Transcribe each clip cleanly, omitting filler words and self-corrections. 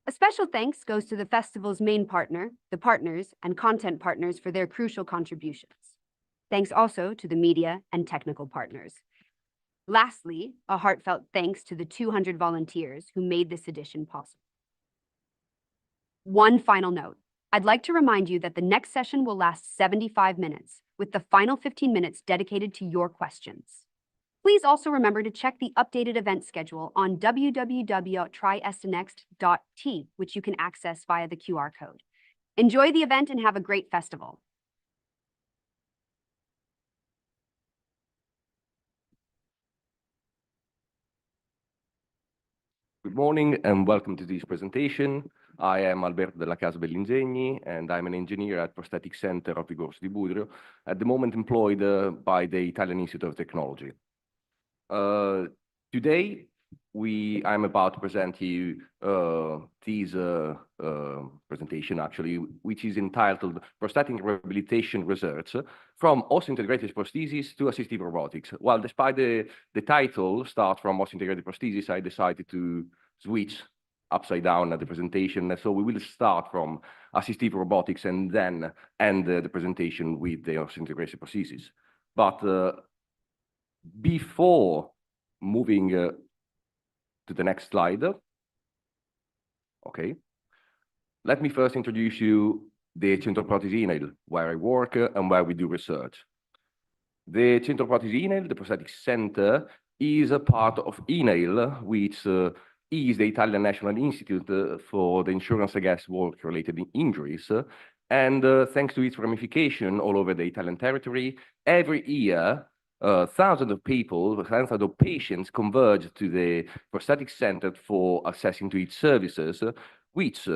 A special thanks goes to the festival's main partner, the partners, and content partners for their crucial contributions. Thanks also to the media and technical partners. Lastly, a heartfelt thanks to the 200 volunteers who made this edition possible. One final note. I'd like to remind you that the next session will last 75 minutes, with the final 15 minutes dedicated to your questions. Please also remember to check the updated event schedule on www.triestenext.t, which you can access via the QR code. Enjoy the event and have a great festival. Good morning and welcome to this presentation. I am Alberto della Casa Bellingegni and I'm an engineer at Prosthetic Center of Vigorso di Budrio, at the moment employed by the Italian Institute of Technology. Today, I'm about to present you this presentation, actually, which is entitled Prosthetic Rehabilitation Research from Osseointegrated Prosthesis to Assistive Robotics. Well, despite the title start from Osseointegrated Prosthesis, I decided to switch upside down at the presentation. So we will start from assistive robotics and then end the presentation with the osseointegrated prosthesis. But before moving to the next slide, okay, let me first introduce you the Centro Protesi INAIL, where I work and where we do research. The Centro Protesi INAIL, the Prosthetic Center, is a part of INAIL, which is the Italian National Institute for the Insurance Against Work-Related Injuries. And thanks to its ramification all over the Italian territory, every year, thousands of people, thousands of patients converge to the Prosthetic Center for accessing to its services, which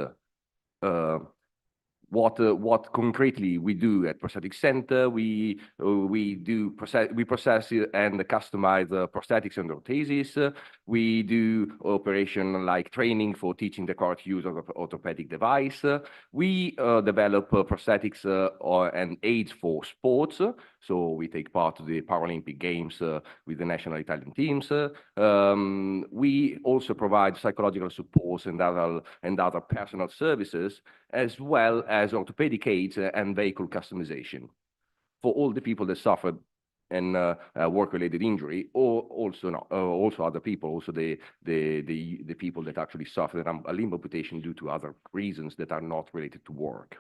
what concretely we do at Prosthetic Center, we process and customize prosthetics and ortheses. We do operation like training for teaching the correct use of orthopedic device. We develop prosthetics and aids for sports. So we take part in the Paralympic Games with the national Italian teams. We also provide psychological support and other personal services, as well as orthopedic aids and vehicle customization for all the people that suffered and work-related injury, or also other people, also the people that actually suffered a limb amputation due to other reasons that are not related to work.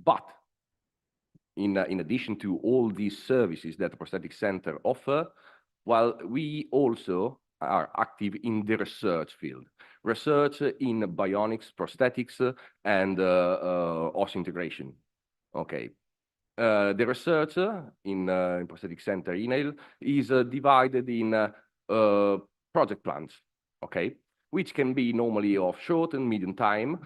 But in addition to all these services that the Prosthetic Center offer, well, we also are active in the research field. Research in bionics, prosthetics, and osseointegration. Okay. The research in Prosthetic Center INAIL is divided in project plans, okay, which can be normally of short and medium term,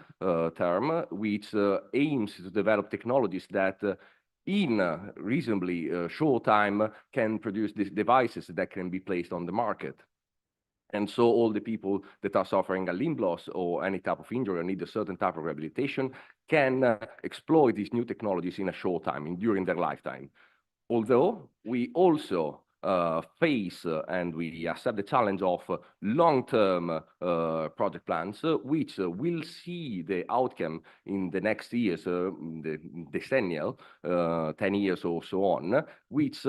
which aims to develop technologies that in a reasonably short time can produce these devices that can be placed on the market. And so all the people that are suffering a limb loss or any type of injury or need a certain type of rehabilitation can exploit these new technologies in a short time, during their lifetime. Although we also face and we accept the challenge of long-term project plans, which will see the outcome in the next years, the decennial, 10 years or so on, which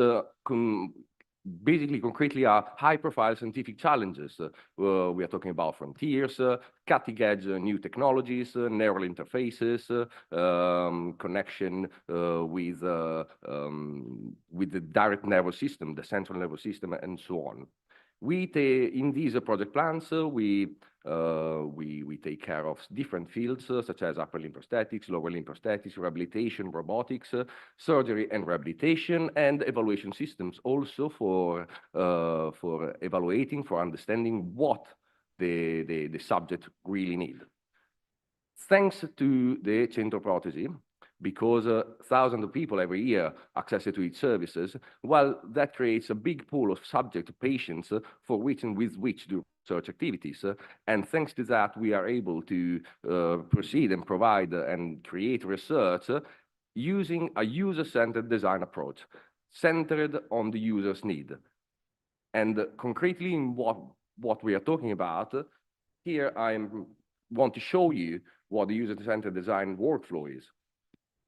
basically concretely are high-profile scientific challenges. We are talking about frontiers, cutting-edge new technologies, neural interfaces, connection with the direct nervous system, the central nervous system, and so on. In these project plans, we take care of different fields such as upper limb prosthetics, lower limb prosthetics, rehabilitation, robotics, surgery and rehabilitation, and evaluation systems also for evaluating, for understanding what the subject really need. Thanks to the Centro Protesi, because thousands of people every year access to its services, well, that creates a big pool of subject patients for which and with which do research activities. And thanks to that, we are able to proceed and provide and create research using a user-centered design approach, centered on the user's need. And concretely, in what we are talking about, Here I want to show you what the user-centered design workflow is.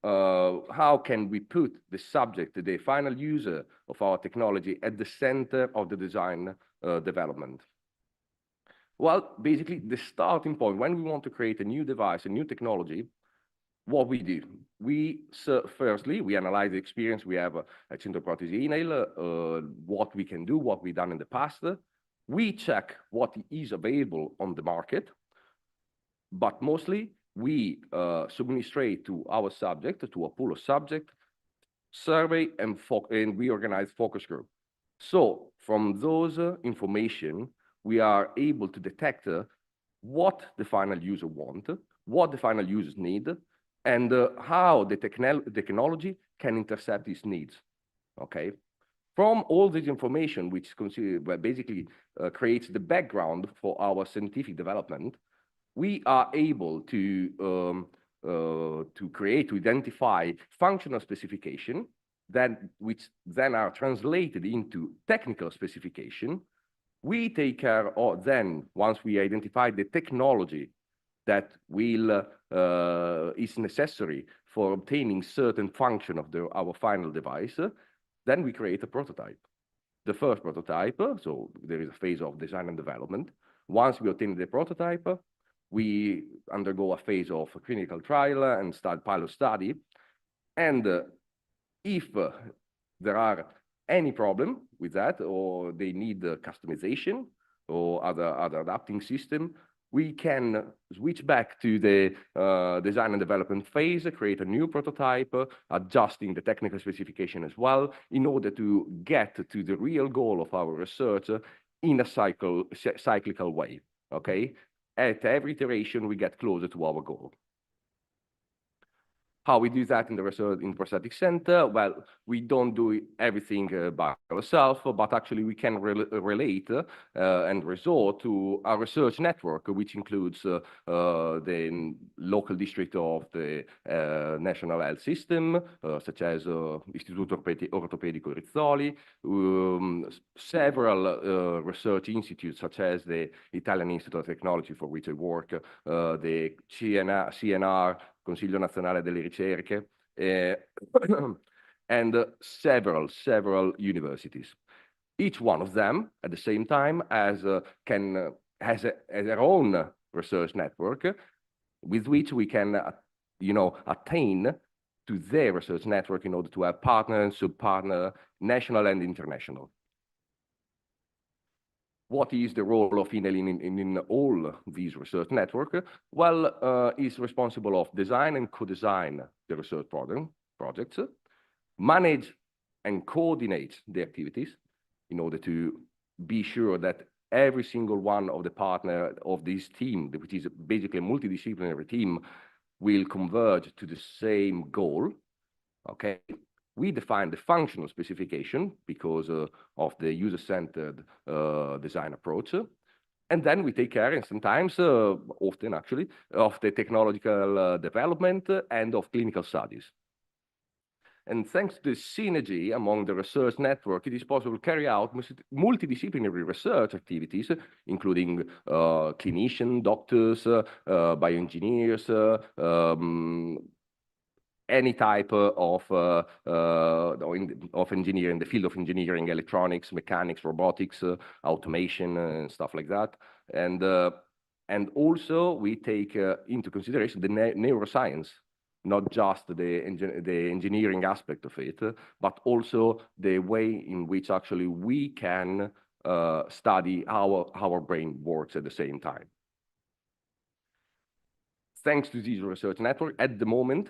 How can we put the subject, the final user of our technology, at the center of the design development? Well, basically, the starting point, when we want to create a new device, a new technology, what we do, firstly, we analyze the experience we have at Centro Protesi email, what we can do, what we've done in the past. We check what is available on the market, but mostly we subministrate to our subject, to a pool of subject, survey, and we organize focus group. So from those information, we are able to detect what the final user want, what the final users need, and how the technology can intercept these needs, okay? From all this information, which basically creates the background for our scientific development, we are able to identify functional specification, which then are translated into technical specification. We take care of then, once we identify the technology that is necessary for obtaining certain function of our final device, then we create a prototype. The first prototype, so there is a phase of design and development. Once we obtain the prototype, we undergo a phase of clinical trial and start pilot study. And if there are any problem with that, or they need customization or other adapting system, we can switch back to the design and development phase, create a new prototype, adjusting the technical specification as well, in order to get to the real goal of our research in a cyclical way, okay? At every iteration, we get closer to our goal. How we do that in the research in prosthetic center? Well, we don't do everything by ourselves, but actually we can relate and resort to our research network, which includes the local district of the National Health System, such as Istituto Ortopedico Rizzoli, several research institutes, such as the Italian Institute of Technology, for which I work, the CNR, Consiglio Nazionale delle Ricerche, and several universities. Each one of them, at the same time, has their own research network, with which we can, attain to their research network in order to have partner and sub-partner, national and international. What is the role of INEL in all these research networks? Well, is responsible of design and co-design the research projects, manage and coordinate the activities in order to be sure that every single one of the partner of this team, which is basically a multidisciplinary team, will converge to the same goal, okay? We define the functional specification because of the user-centered design approach. And then we take care, and sometimes, often actually, of the technological development and of clinical studies. And thanks to the synergy among the research network, it is possible to carry out multidisciplinary research activities, including clinicians, doctors, bioengineers, any type of engineering, the field of engineering, electronics, mechanics, robotics, automation, and stuff like that. And also we take into consideration the neuroscience, not just the engineering aspect of it, but also the way in which actually we can study how our brain works at the same time. Thanks to this research network, at the moment,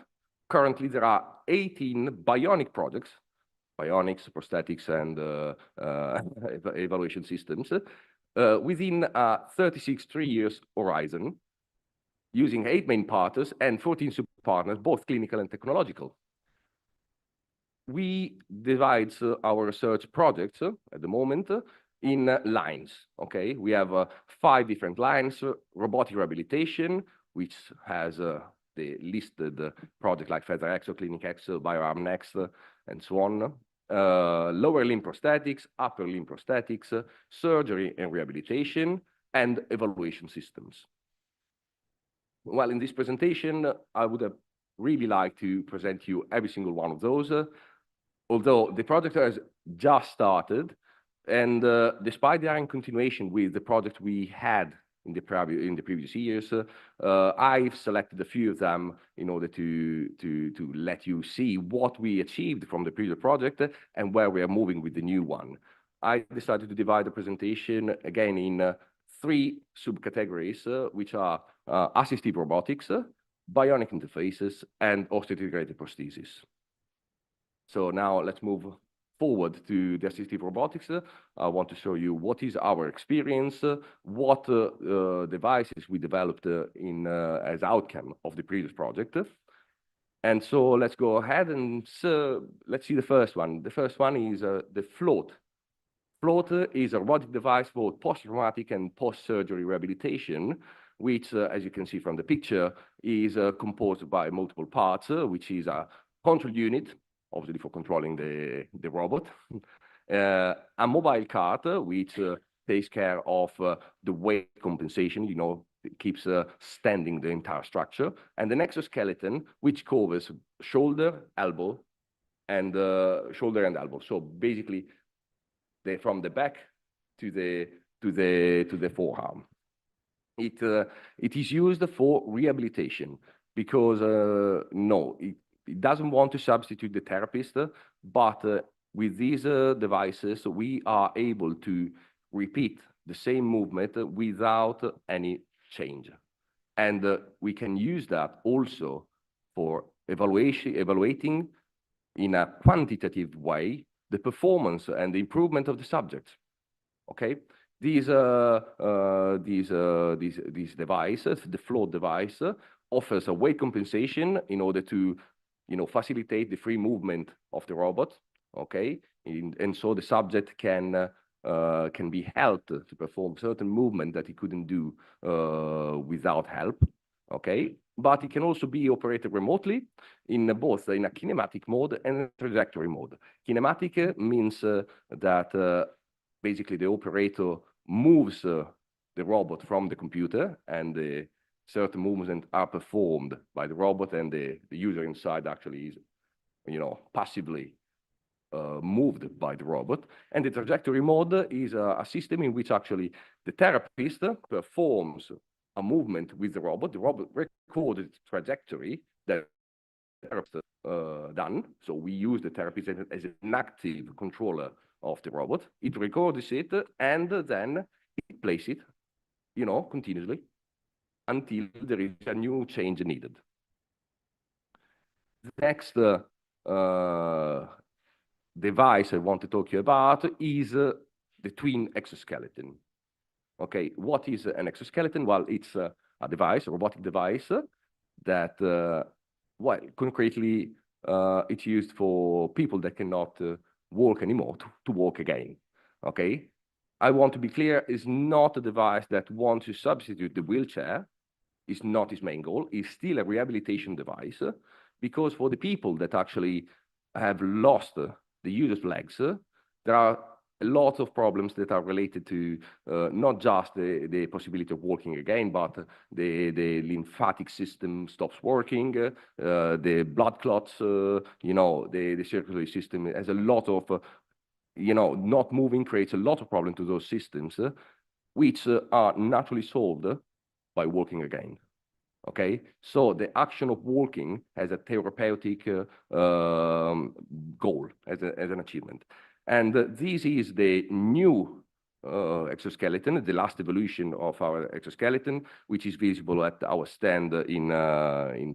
currently, there are 18 bionic projects, bionics, prosthetics, and evaluation systems within a 36 3-year horizon, using 8 main partners and 14 sub-partners, both clinical and technological. We divide our research projects at the moment in lines, okay? We have 5 different lines: robotic rehabilitation, which has the listed project like Feather Exo, Clinic Exo, BioArm Next, and so on. Lower limb prosthetics, upper limb prosthetics, surgery and rehabilitation, and evaluation systems. Well, in this presentation, I would have really liked to present you every single one of those, although the project has just started, and despite they are in continuation with the project we had in the previous years, I've selected a few of them in order to let you see what we achieved from the previous project and where we are moving with the new one. I decided to divide the presentation again in three subcategories, which are assistive robotics, bionic interfaces, and osseointegrate prosthesis. So now let's move forward to the assistive robotics. I want to show you what is our experience, what devices we developed as outcome of the previous project. And so let's go ahead and let's see the first one. The first one is the float. Float is a robotic device for post-traumatic and post-surgery rehabilitation, which, as you can see from the picture, is composed by multiple parts, which is a control unit, obviously for controlling the robot, a mobile cart, which takes care of the weight compensation, it keeps standing the entire structure, and an exoskeleton, which covers shoulder, elbow, and elbow. So basically, from the back to the forearm. It is used for rehabilitation because no, it doesn't want to substitute the therapist, but with these devices, we are able to repeat the same movement without any change. And we can use that also for evaluating in a quantitative way the performance and the improvement of the subject. Okay, these devices, the float device, offers a weight compensation in order to, facilitate the free movement of the robot. Okay, and so the subject can be helped to perform certain movement that he couldn't do without help. Okay, but it can also be operated remotely in both in a kinematic mode and a trajectory mode. Kinematic means that basically the operator moves the robot from the computer, and certain movements are performed by the robot, and the user inside actually is, passively moved by the robot. And the trajectory mode is a system in which actually the therapist performs a movement with the robot records its trajectory that the therapist done. So we use the therapist as an active controller of the robot. It records it, and then it plays it, continuously until there is a new change needed. The next device I want to talk to you about is the twin exoskeleton. Okay, what is an exoskeleton? Well, it's a device, a robotic device that, well, concretely, it's used for people that cannot walk anymore to walk again. Okay, I want to be clear, it's not a device that wants to substitute the wheelchair. It's not its main goal. It's still a rehabilitation device, because for the people that actually have lost the use of legs, there are a lot of problems that are related to not just the possibility of walking again, but the lymphatic system stops working, the blood clots, the circulatory system has a lot of, not moving creates a lot of problem to those systems, which are naturally solved by walking again. Okay, so the action of walking has a therapeutic goal as an achievement. And this is the new exoskeleton, the last evolution of our exoskeleton, which is visible at our stand in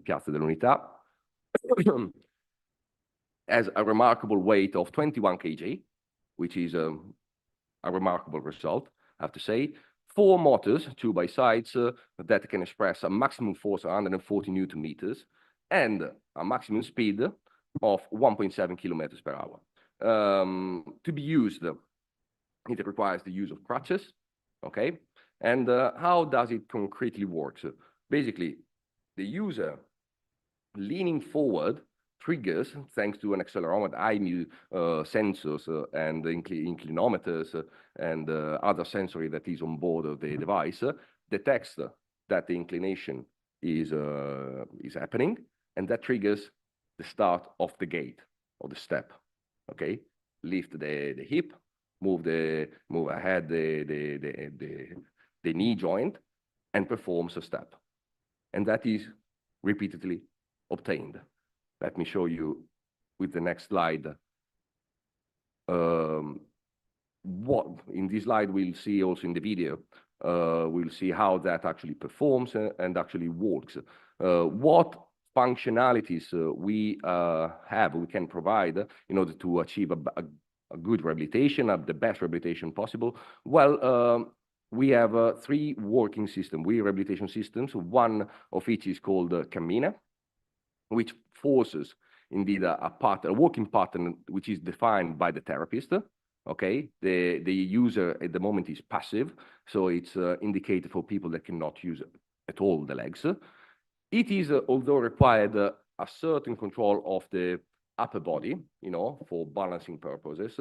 Piazza dell'Unità. Has a remarkable weight of 21 kg, which is a remarkable result, I have to say. 4 motors, 2 by sides, that can express a maximum force of 140 Newton meters and a maximum speed of 1.7 kilometers per hour. To be used, it requires the use of crutches. Okay, and how does it concretely work? So basically, the user leaning forward triggers, thanks to an accelerometer, IMU sensors and inclinometers and other sensory that is on board of the device, detects that the inclination is happening, and that triggers the start of the gait or the step. Okay, lift the hip, move ahead the knee joint, and performs a step, and that is repeatedly obtained. Let me show you with the next slide. What in this slide we'll see also in the video. We'll see how that actually performs and actually works. What functionalities we can provide in order to achieve a good rehabilitation, the best rehabilitation possible. Well, we have 3 working systems, rehabilitation systems. One of which is called Cammina, which forces indeed a working pattern which is defined by the therapist. Okay, the user at the moment is passive, so it's indicated for people that cannot use at all the legs. It is although required a certain control of the upper body, for balancing purposes.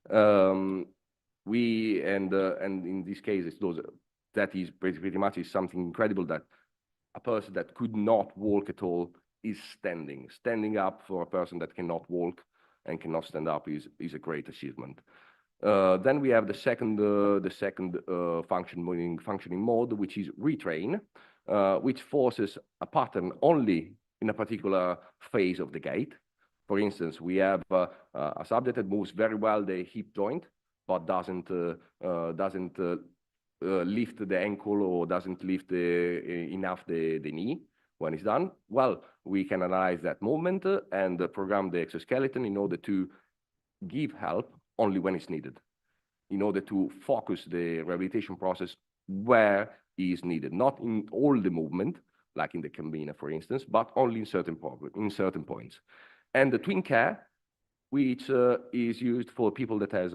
And in this case, that is pretty much is something incredible, that a person that could not walk at all is standing up. For a person that cannot walk and cannot stand up is a great achievement. Then we have the second functioning mode, which is retrain, which forces a pattern only in a particular phase of the gait. For instance, we have a subject that moves very well the hip joint, but doesn't lift the ankle or doesn't lift enough the knee when it's done. Well, we can analyze that movement and program the exoskeleton in order to give help only when it's needed, in order to focus the rehabilitation process where is needed, not in all the movement, like in the Cammina, for instance, but only in certain points. And the twin care, which is used for people that has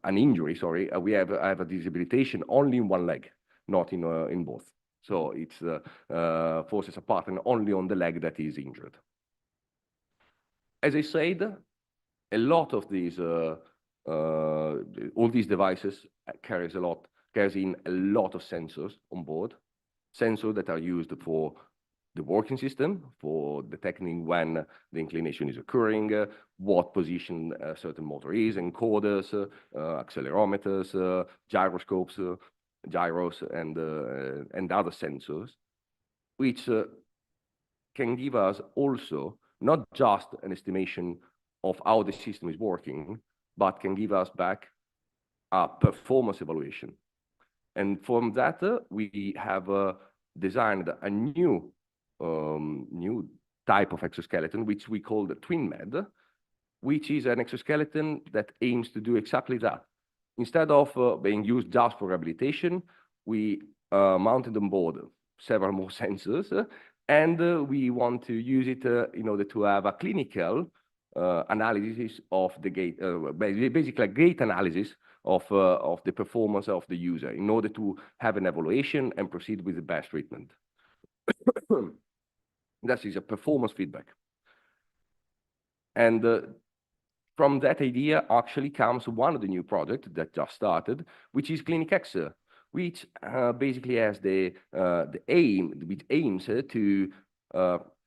an injury. Sorry, I have a disabilitation only in one leg, not in both. So it forces a pattern only on the leg that is injured. As I said, a lot of these, all these devices carries in a lot of sensors on board, sensors that are used for the working system, for detecting when the inclination is occurring, what position a certain motor is, encoders, accelerometers, gyroscopes, gyros, and other sensors, which can give us also not just an estimation of how the system is working, but can give us back a performance evaluation. And from that, we have designed a new type of exoskeleton, which we call the TwinMed, which is an exoskeleton that aims to do exactly that. Instead of being used just for rehabilitation, we mounted on board several more sensors, and we want to use it in order to have a clinical analysis of the gait, basically a gait analysis of the performance of the user, in order to have an evaluation and proceed with the best treatment. That is a performance feedback. And from that idea actually comes one of the new projects that just started, which is Clinic-X, which basically has the aim, which aims to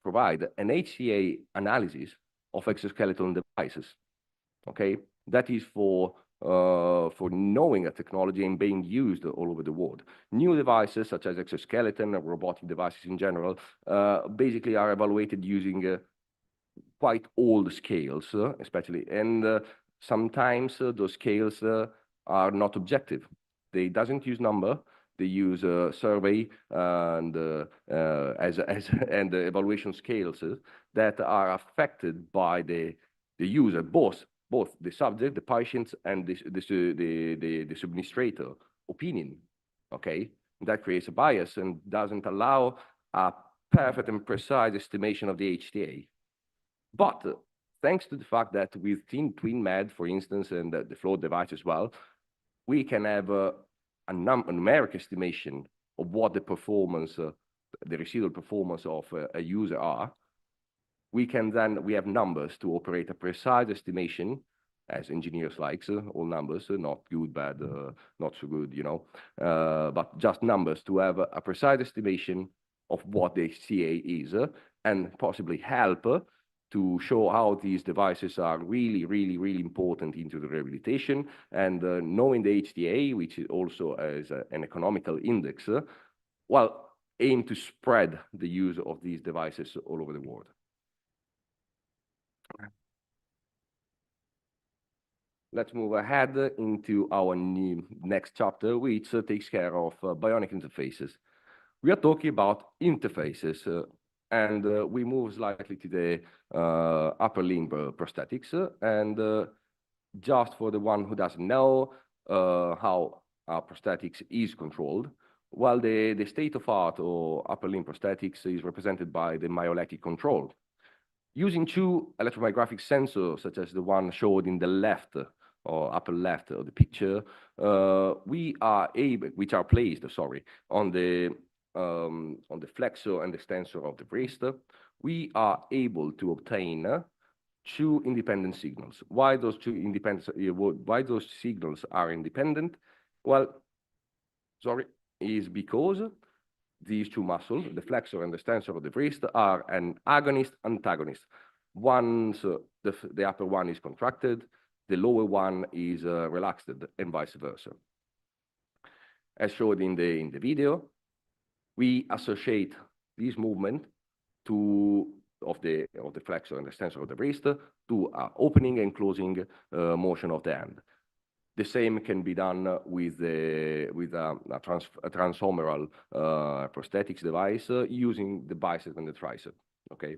provide an HCA analysis of exoskeletal devices. Okay, that is for knowing a technology and being used all over the world. New devices such as exoskeleton and robotic devices in general basically are evaluated using quite old scales, especially, and sometimes those scales are not objective. They doesn't use number. They use survey and and evaluation scales that are affected by the user, both the subject, the patient, and the administrator opinion. Okay, that creates a bias and doesn't allow a perfect and precise estimation of the HTA. But thanks to the fact that with TwinMed, for instance, and the flow device as well, we can have a numeric estimation of what the performance the residual performance of a user are, we have numbers to operate a precise estimation, as engineers likes, all numbers, not good, bad, not so good, you know, but just numbers to have a precise estimation of what the HTA is, and possibly help to show how these devices are really, really, really important into the rehabilitation. And knowing the HTA, which is also as an economical index, well, aim to spread the use of these devices all over the world. Let's move ahead into our next chapter, which takes care of bionic interfaces. We are talking about interfaces, and we move slightly to the upper limb prosthetics. And just for the one who doesn't know how prosthetics is controlled, well, the state of art or upper limb prosthetics is represented by the myoelectric control. Using two electromyographic sensors, such as the one showed in the left or upper left of the picture, we are able, which are placed, on the flexor and extensor of the wrist, we are able to obtain two independent signals. Why those signals are independent? Well, is because these two muscles, the flexor and the extensor of the wrist, are an agonist-antagonist. Once the upper one is contracted, the lower one is relaxed, and vice versa. As shown in the video, we associate this movement of the flexor and extensor of the wrist to opening and closing motion of the hand. The same can be done with a transhumeral prosthetics device using the bicep and the tricep. Okay.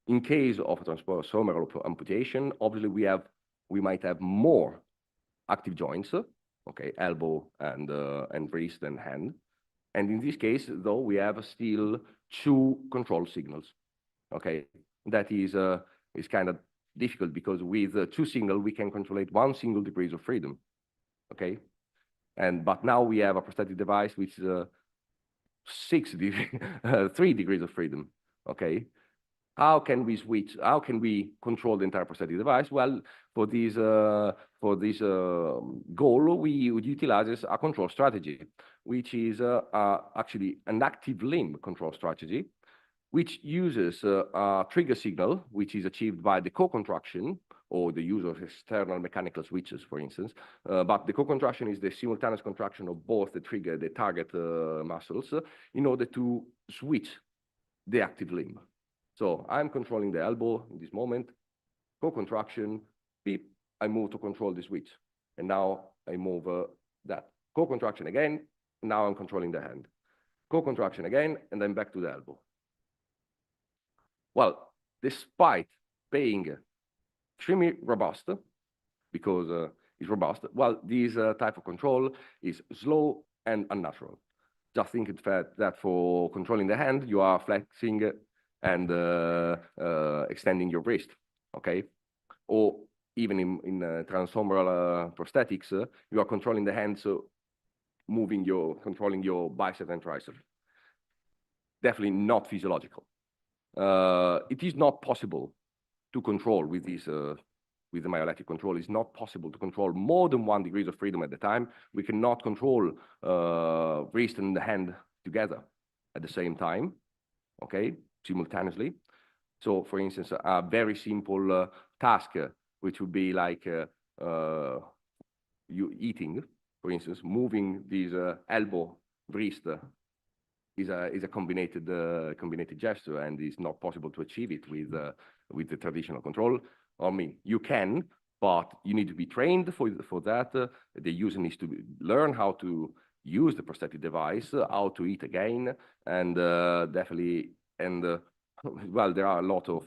In case of a transhumeral amputation, obviously we might have more active joints. Okay, elbow and wrist and hand. And in this case, though, we have still two control signals. Okay, that is kind of difficult because with two signals we can control one single degree of freedom. Okay, but now we have a prosthetic device which is 3 degrees of freedom. Okay, how can we switch? How can we control the entire prosthetic device? Well, for this goal, we would utilize a control strategy, which is actually an active limb control strategy, which uses a trigger signal, which is achieved by the co-contraction or the use of external mechanical switches, for instance. But the co-contraction is the simultaneous contraction of both the trigger, the target muscles, in order to switch the active limb. So I'm controlling the elbow in this moment, co-contraction, beep, I move to control the switch. And now I move that. Co-contraction again, now I'm controlling the hand. Co-contraction again, and then back to the elbow. Well, despite being extremely robust, because it's robust, well, this type of control is slow and unnatural. Just think that for controlling the hand, you are flexing and extending your wrist, okay? Or even in transhumeral prosthetics, you are controlling the hand, so controlling your bicep and tricep. Definitely not physiological. It is not possible to control with this, with the myoelectric control. It's not possible to control more than 1 degree of freedom at the time. We cannot control wrist and the hand together at the same time, okay, simultaneously. So, for instance, a very simple task, which would be like you eating, for instance, moving this elbow, wrist, is a combinated gesture, and it's not possible to achieve it with the traditional control. I mean, you can, but you need to be trained for that. The user needs to learn how to use the prosthetic device, how to eat again, and definitely, and well, there are a lot of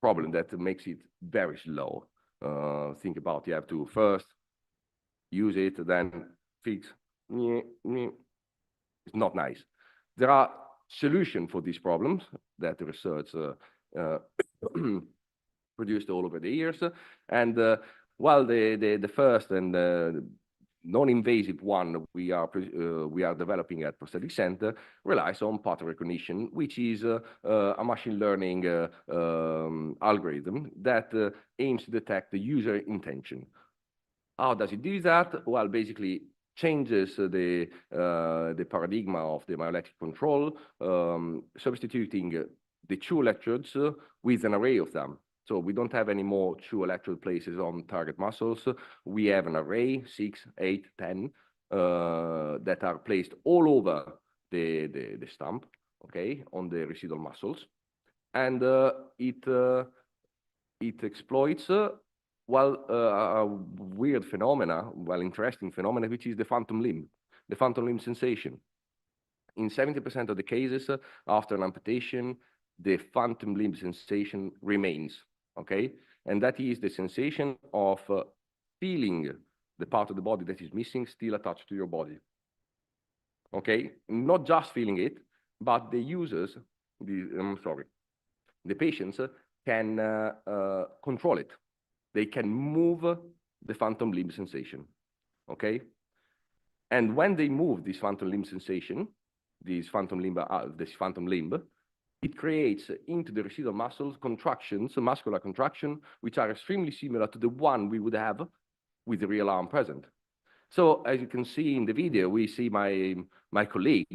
problems that makes it very slow. Think about, you have to first use it, then fix. It's not nice. There are solutions for these problems that the research produced all over the years. And while the first and non-invasive one we are developing at Prosthetic Center relies on pattern recognition, which is a machine learning algorithm that aims to detect the user intention. How does it do that? Well, basically changes the paradigm of the myoelectric control, substituting the two electrodes with an array of them. So we don't have any more two electrode places on target muscles. We have an array, 6, 8, 10, that are placed all over the stump, okay, on the residual muscles. And it exploits a weird phenomena, interesting phenomena, which is the phantom limb sensation. In 70% of the cases, after an amputation, the phantom limb sensation remains, okay? And that is the sensation of feeling the part of the body that is missing still attached to your body, okay? Not just feeling it, but the users, the patients can control it. They can move the phantom limb sensation, okay? And when they move this phantom limb sensation, this phantom limb, it creates into the residual muscles contractions, muscular contraction, which are extremely similar to the one we would have with the real arm present. So as you can see in the video, we see my colleague,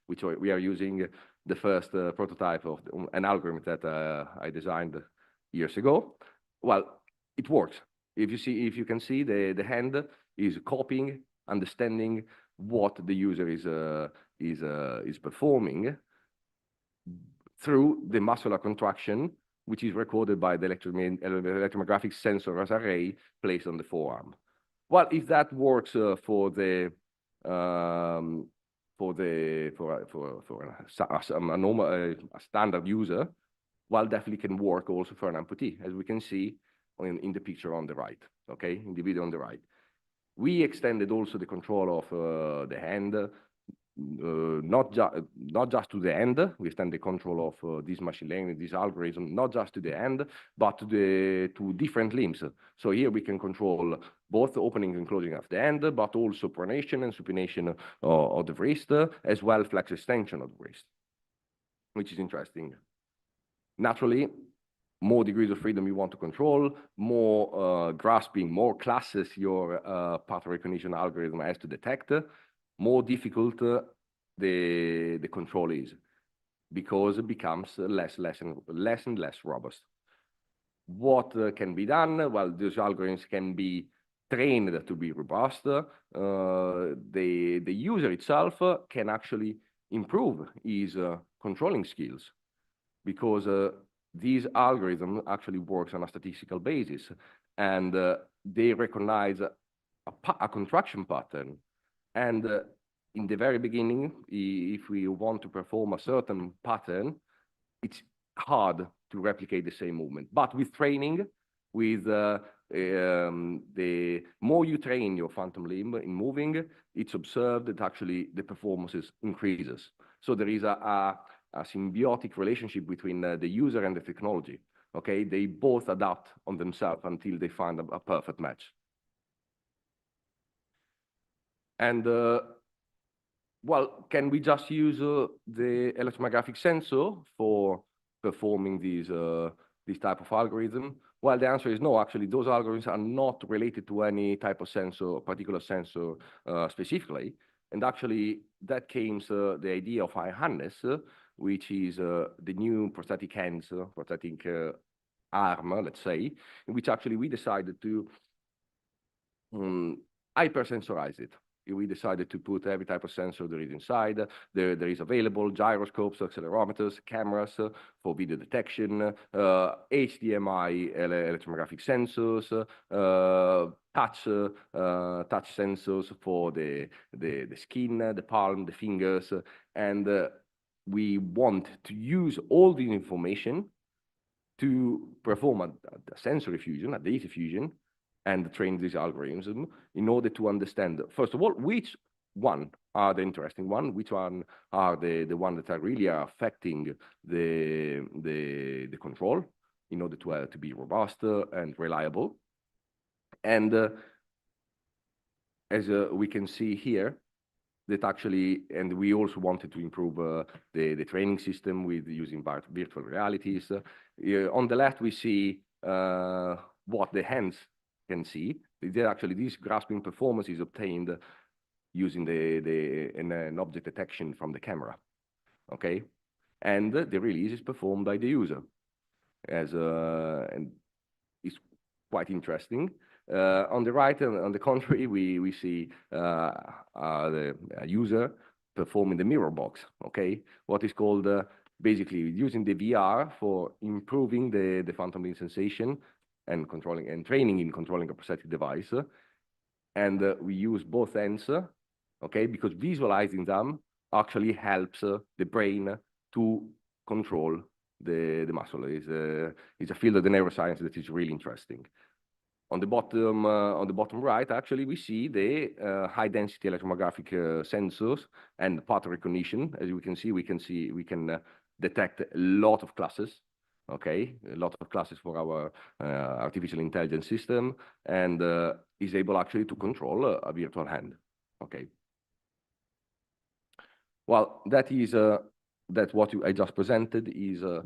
which we are using the first prototype of an algorithm that I designed years ago. Well, it works. If you can see, the hand is copying, understanding what the user is performing through the muscular contraction, which is recorded by the electromyographic sensor as array placed on the forearm. Well, if that works for a standard user, well, definitely can work also for an amputee, as we can see in the picture on the right, okay, in the video on the right. We extended also the control of the hand, not just to the hand. We extend the control of this machine learning, this algorithm, not just to the hand, but to different limbs. So here we can control both the opening and closing of the hand, but also pronation and supination of the wrist, as well as flex extension of the wrist, which is interesting. Naturally, more degrees of freedom you want to control, more grasping, more classes your pattern recognition algorithm has to detect, more difficult the control is, because it becomes less and less robust. What can be done? Well, these algorithms can be trained to be robust. The user itself can actually improve his controlling skills, because these algorithms actually works on a statistical basis, and they recognize a contraction pattern. And in the very beginning, if we want to perform a certain pattern, it's hard to replicate the same movement. But with training, with the more you train your phantom limb in moving, it's observed that actually the performances increases. So there is a symbiotic relationship between the user and the technology, okay? They both adapt on themselves until they find a perfect match. And well, can we just use the electromyographic sensor for performing this type of algorithm? Well, the answer is no. Actually, those algorithms are not related to any type of sensor, particular sensor specifically. And actually, that came the idea of iHarness, which is the new prosthetic hands, prosthetic arm, let's say, in which actually we decided to hypersensorize it. We decided to put every type of sensor there is inside. There is available gyroscopes, accelerometers, cameras for video detection, HDMI electromyographic sensors, touch sensors for the skin, the palm, the fingers, and we want to use all this information to perform a sensory fusion, a data fusion, and train these algorithms in order to understand, first of all, which one are the interesting one, which one are the one that are really affecting the control in order to be robust and reliable. And as we can see here, that actually, and we also wanted to improve the training system with using virtual realities. On the left, we see what the hands can see. Actually, this grasping performance is obtained using an object detection from the camera, okay? And the release is performed by the user, and it's quite interesting. On the right, on the contrary, we see the user performing the mirror box, okay? What is called basically using the VR for improving the phantom limb sensation and controlling and training in controlling a prosthetic device. And we use both ends, okay? Because visualizing them actually helps the brain to control the muscle. It's a field of the neuroscience that is really interesting. On the bottom right, actually, we see the high density electromyographic sensors and pattern recognition. As we can detect a lot of classes, okay, a lot of classes for our artificial intelligence system, and is able actually to control a virtual hand, okay. Well, that what I just presented is a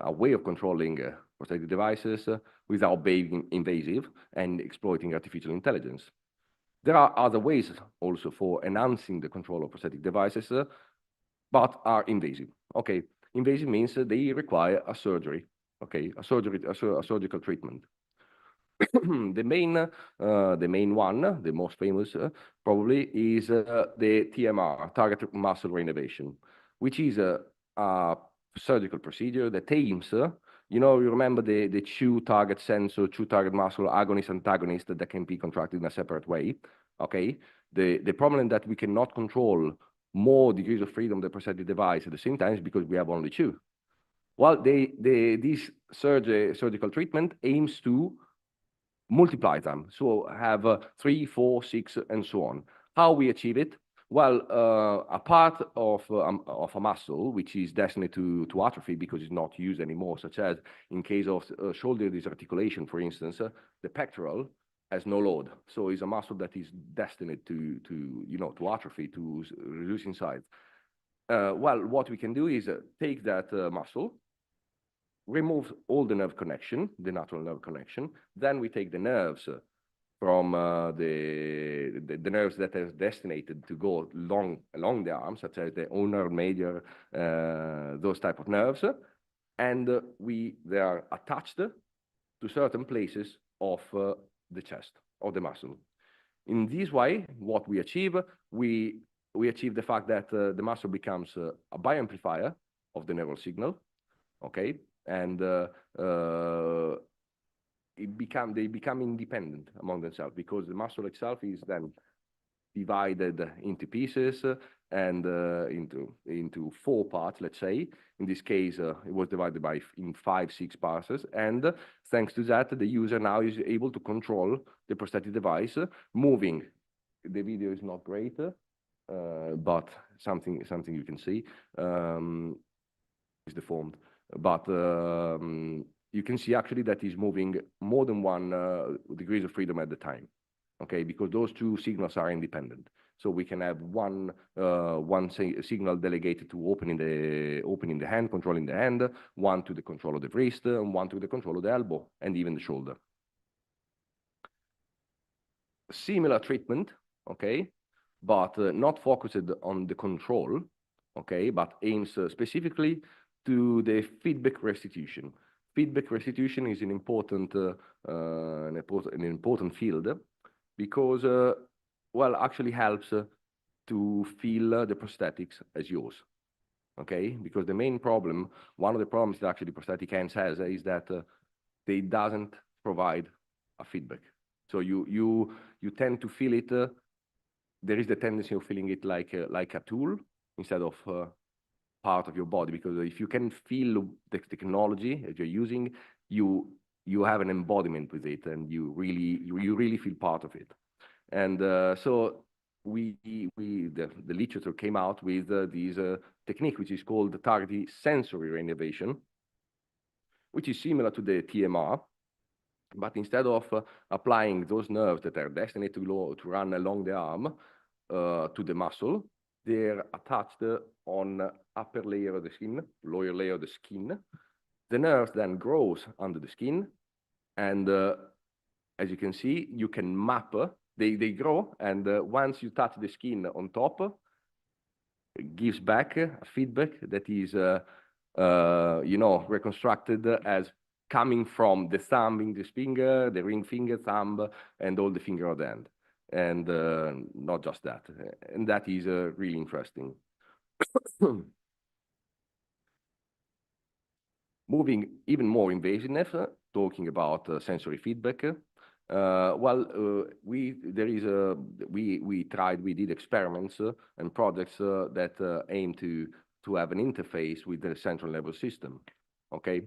way of controlling prosthetic devices without being invasive and exploiting artificial intelligence. There are other ways also for enhancing the control of prosthetic devices, but are invasive. Okay, invasive means they require a surgery. Okay, a surgical treatment. The main one, the most famous probably, is the TMR, target muscle reinnervation, which is a surgical procedure that aims, you remember the two target sensor, two target muscle, agonist, antagonist, that can be contracted in a separate way, okay? The problem that we cannot control more degrees of freedom of the prosthetic device at the same time is because we have only two. Well, this surgical treatment aims to multiply them, so have 3, 4, 6, and so on. How we achieve it? Well, a part of a muscle which is destined to atrophy because it's not used anymore, such as in case of shoulder disarticulation, for instance, the pectoral has no load, so it's a muscle that is destined to atrophy, to reduce in size. Well, what we can do is take that muscle, remove all the nerve connection, the natural nerve connection. Then we take the nerves from the nerves that are destined to go along the arm, such as the ulnar, major, those type of nerves, and they are attached to certain places of the chest, of the muscle. In this way, what we achieve, we achieve the fact that the muscle becomes a bioamplifier of the neural signal, okay? And they become independent among themselves, because the muscle itself is then divided into pieces and into 4 parts, let's say. In this case, it was divided in 5, 6 parts, and thanks to that, the user now is able to control the prosthetic device, moving. The video is not great, but something you can see is deformed. But you can see actually that is moving more than 1 degrees of freedom at the time, okay? Because those two signals are independent. So we can have one signal delegated to opening the hand, controlling the hand, one to the control of the wrist, and one to the control of the elbow, and even the shoulder. Similar treatment, okay, but not focused on the control, okay, but aims specifically to the feedback restitution. Feedback restitution is an important field, because well, actually helps to feel the prosthetics as yours, okay? Because the main problem, one of the problems that actually prosthetic hands has, is that they doesn't provide a feedback. So you tend to feel it. There is the tendency of feeling it like a tool instead of part of your body, because if you can feel the technology that you're using, you have an embodiment with it, and you really feel part of it. And so the literature came out with this technique, which is called the targeted sensory reinnervation, which is similar to the TMR, But instead of applying those nerves that are destined to run along the arm to the muscle, they're attached on upper layer of the skin, lower layer of the skin. The nerve then grows under the skin, and as you can see, you can map. They grow, and once you touch the skin on top, it gives back a feedback that is, reconstructed as coming from the thumb, index finger, the ring finger, thumb, and all the finger of the hand. And not just that. And that is really interesting. Moving even more invasiveness, talking about sensory feedback. We did experiments and projects that aim to have an interface with the central nervous system, okay?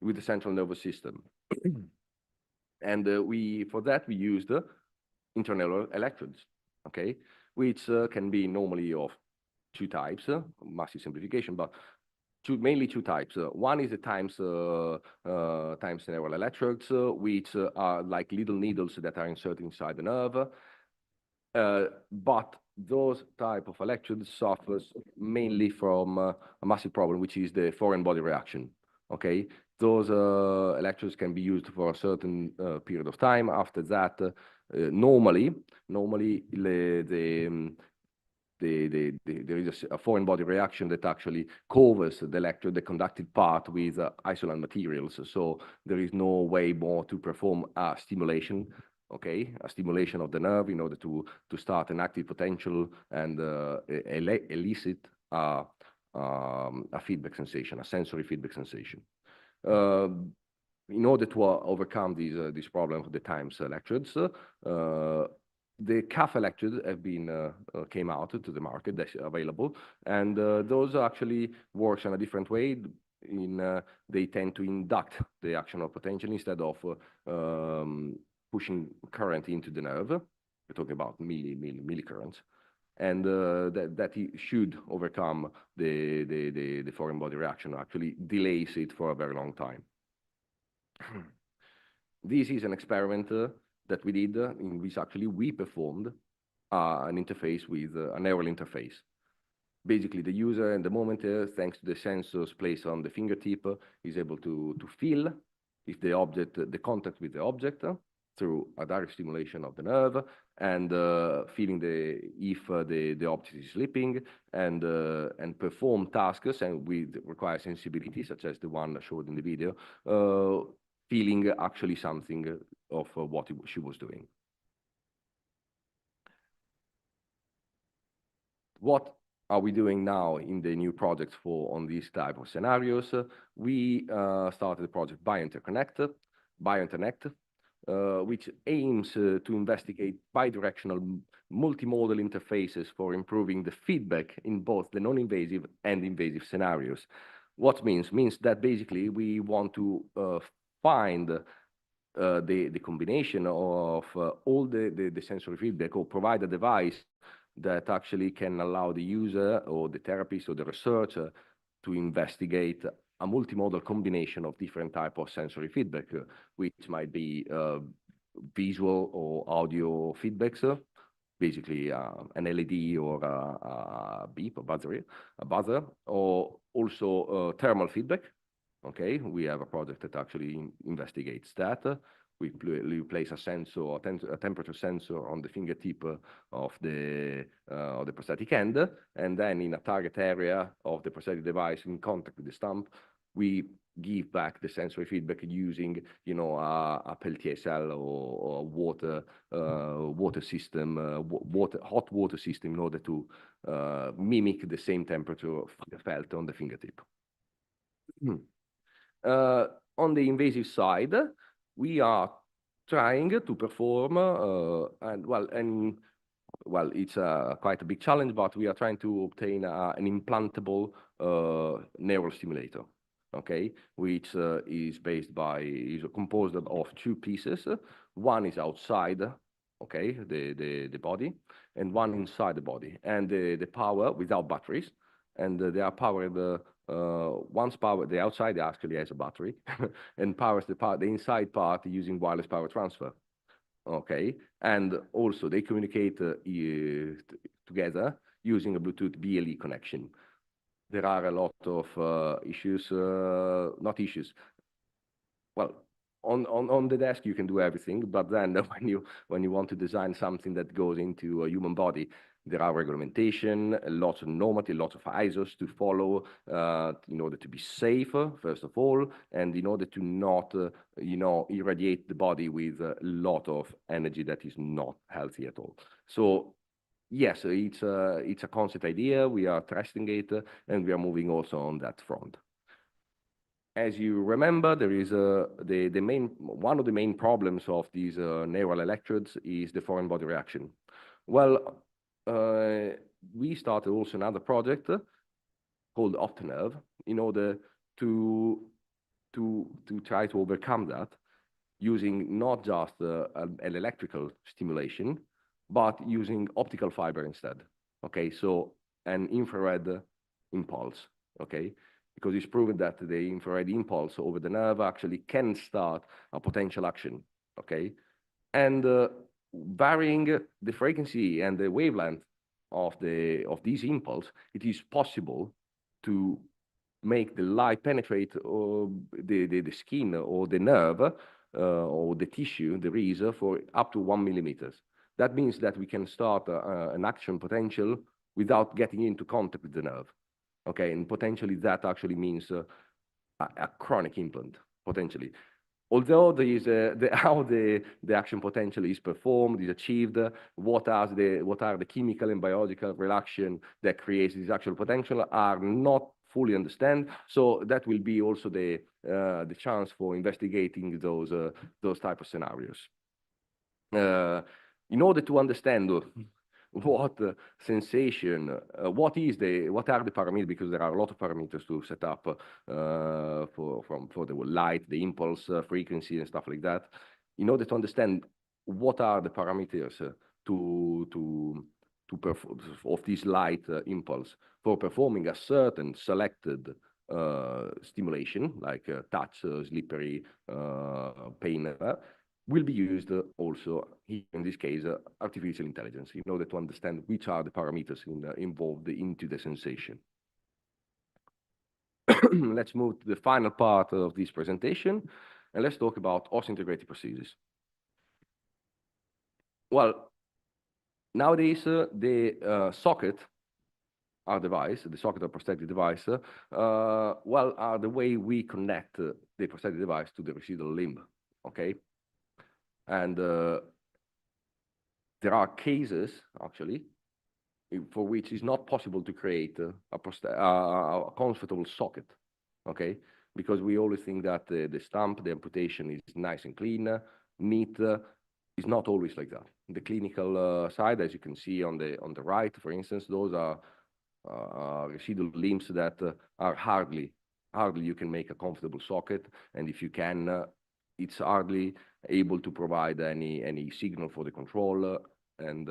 With the central nervous system. And for that we used internal electrodes, okay? Which can be normally of two types, massive simplification, but mainly two types. One is the times neural electrodes, which are like little needles that are inserted inside the nerve. But those type of electrodes suffers mainly from a massive problem, which is the foreign body reaction. Okay, those electrodes can be used for a certain period of time. After that, normally there is a foreign body reaction that actually covers the electrode, the conductive part, with isolant materials. So there is no way more to perform a stimulation, okay, a stimulation of the nerve in order to start an active potential and elicit a feedback sensation, a sensory feedback sensation. In order to overcome this problem of the times electrodes, the CAF electrodes have been came out to the market, that's available, and those actually works in a different way. They tend to induct the action of potential instead of pushing current into the nerve. We're talking about millicurrents, and that should overcome the foreign body reaction. Actually, delays it for a very long time. This is an experiment that we did, in which actually we performed an interface with a neural interface. Basically, the user in the moment, thanks to the sensors placed on the fingertip, is able to feel if the contact with the object through a direct stimulation of the nerve, and feeling if the object is sleeping, and perform tasks, and we require sensibility, such as the one showed in the video, feeling actually something of what she was doing. What are we doing now in the new projects on these type of scenarios? We started the project BioInterconnect, which aims to investigate bidirectional multimodal interfaces for improving the feedback in both the non-invasive and invasive scenarios. What means that basically we want to find the combination of all the sensory feedback, or provide a device that actually can allow the user or the therapist or the researcher to investigate a multimodal combination of different type of sensory feedback, which might be visual or audio feedbacks, basically an LED or a beep, a buzzer, or also thermal feedback. Okay, we have a project that actually investigates that. We place a sensor, a temperature sensor on the fingertip of the prosthetic end, and then in a target area of the prosthetic device in contact with the stump, we give back the sensory feedback using, a Peltier cell or water system, hot water system, in order to mimic the same temperature felt on the fingertip. On the invasive side, we are trying to perform, it's quite a big challenge, but we are trying to obtain an implantable neural stimulator, okay, which is composed of two pieces. One is outside, okay, the body, and one inside the body, and the power without batteries. and they are powered. Once powered, the outside actually has a battery, and powers the inside part using wireless power transfer. Okay, and also they communicate together using a Bluetooth BLE connection. There are a lot of issues, not issues. Well, on the desk you can do everything, but then when you want to design something that goes into a human body, there are regulation, lots of normative, lots of ISOs to follow in order to be safer, first of all, and in order to not, irradiate the body with a lot of energy that is not healthy at all. So yes, it's a concept idea. We are testing it, and we are moving also on that front. As you remember, there is one of the main problems of these neural electrodes is the foreign body reaction. Well, we started also another project called OptiNerve in order to try to overcome that using not just an electrical stimulation, but using optical fiber instead. Okay, so an infrared impulse. Okay. Because it's proven that the infrared impulse over the nerve actually can start a potential action, okay? And varying the frequency and the wavelength of these impulse, it is possible to make the light penetrate the skin or the nerve or the tissue, the reason, for up to 1 millimeter. That means that we can start an action potential without getting into contact with the nerve. Okay, and potentially that actually means a chronic implant, potentially. Although there is how the action potential is performed, is achieved, what are the chemical and biological reaction that creates this actual potential are not fully understand. So that will be also the chance for investigating those type of scenarios. In order to understand what sensation, what are the parameters, because there are a lot of parameters to set up for the light, the impulse frequency and stuff like that. In order to understand what are the parameters of this light impulse for performing a certain selected stimulation, like touch, slippery, pain, will be used also, in this case, artificial intelligence, in order to understand which are the parameters involved into the sensation. Let's move to the final part of this presentation, and let's talk about osseointegrate prosthesis. Well, nowadays, the socket, our device, the socket or prosthetic device, are the way we connect the prosthetic device to the residual limb, okay? And there are cases, actually, for which it's not possible to create a comfortable socket, okay? Because we always think that the stump, the amputation is nice and clean, neat. It's not always like that. The clinical side, as you can see on the right, for instance, those are residual limbs that are hardly you can make a comfortable socket, and if you can, it's hardly able to provide any signal for the control, and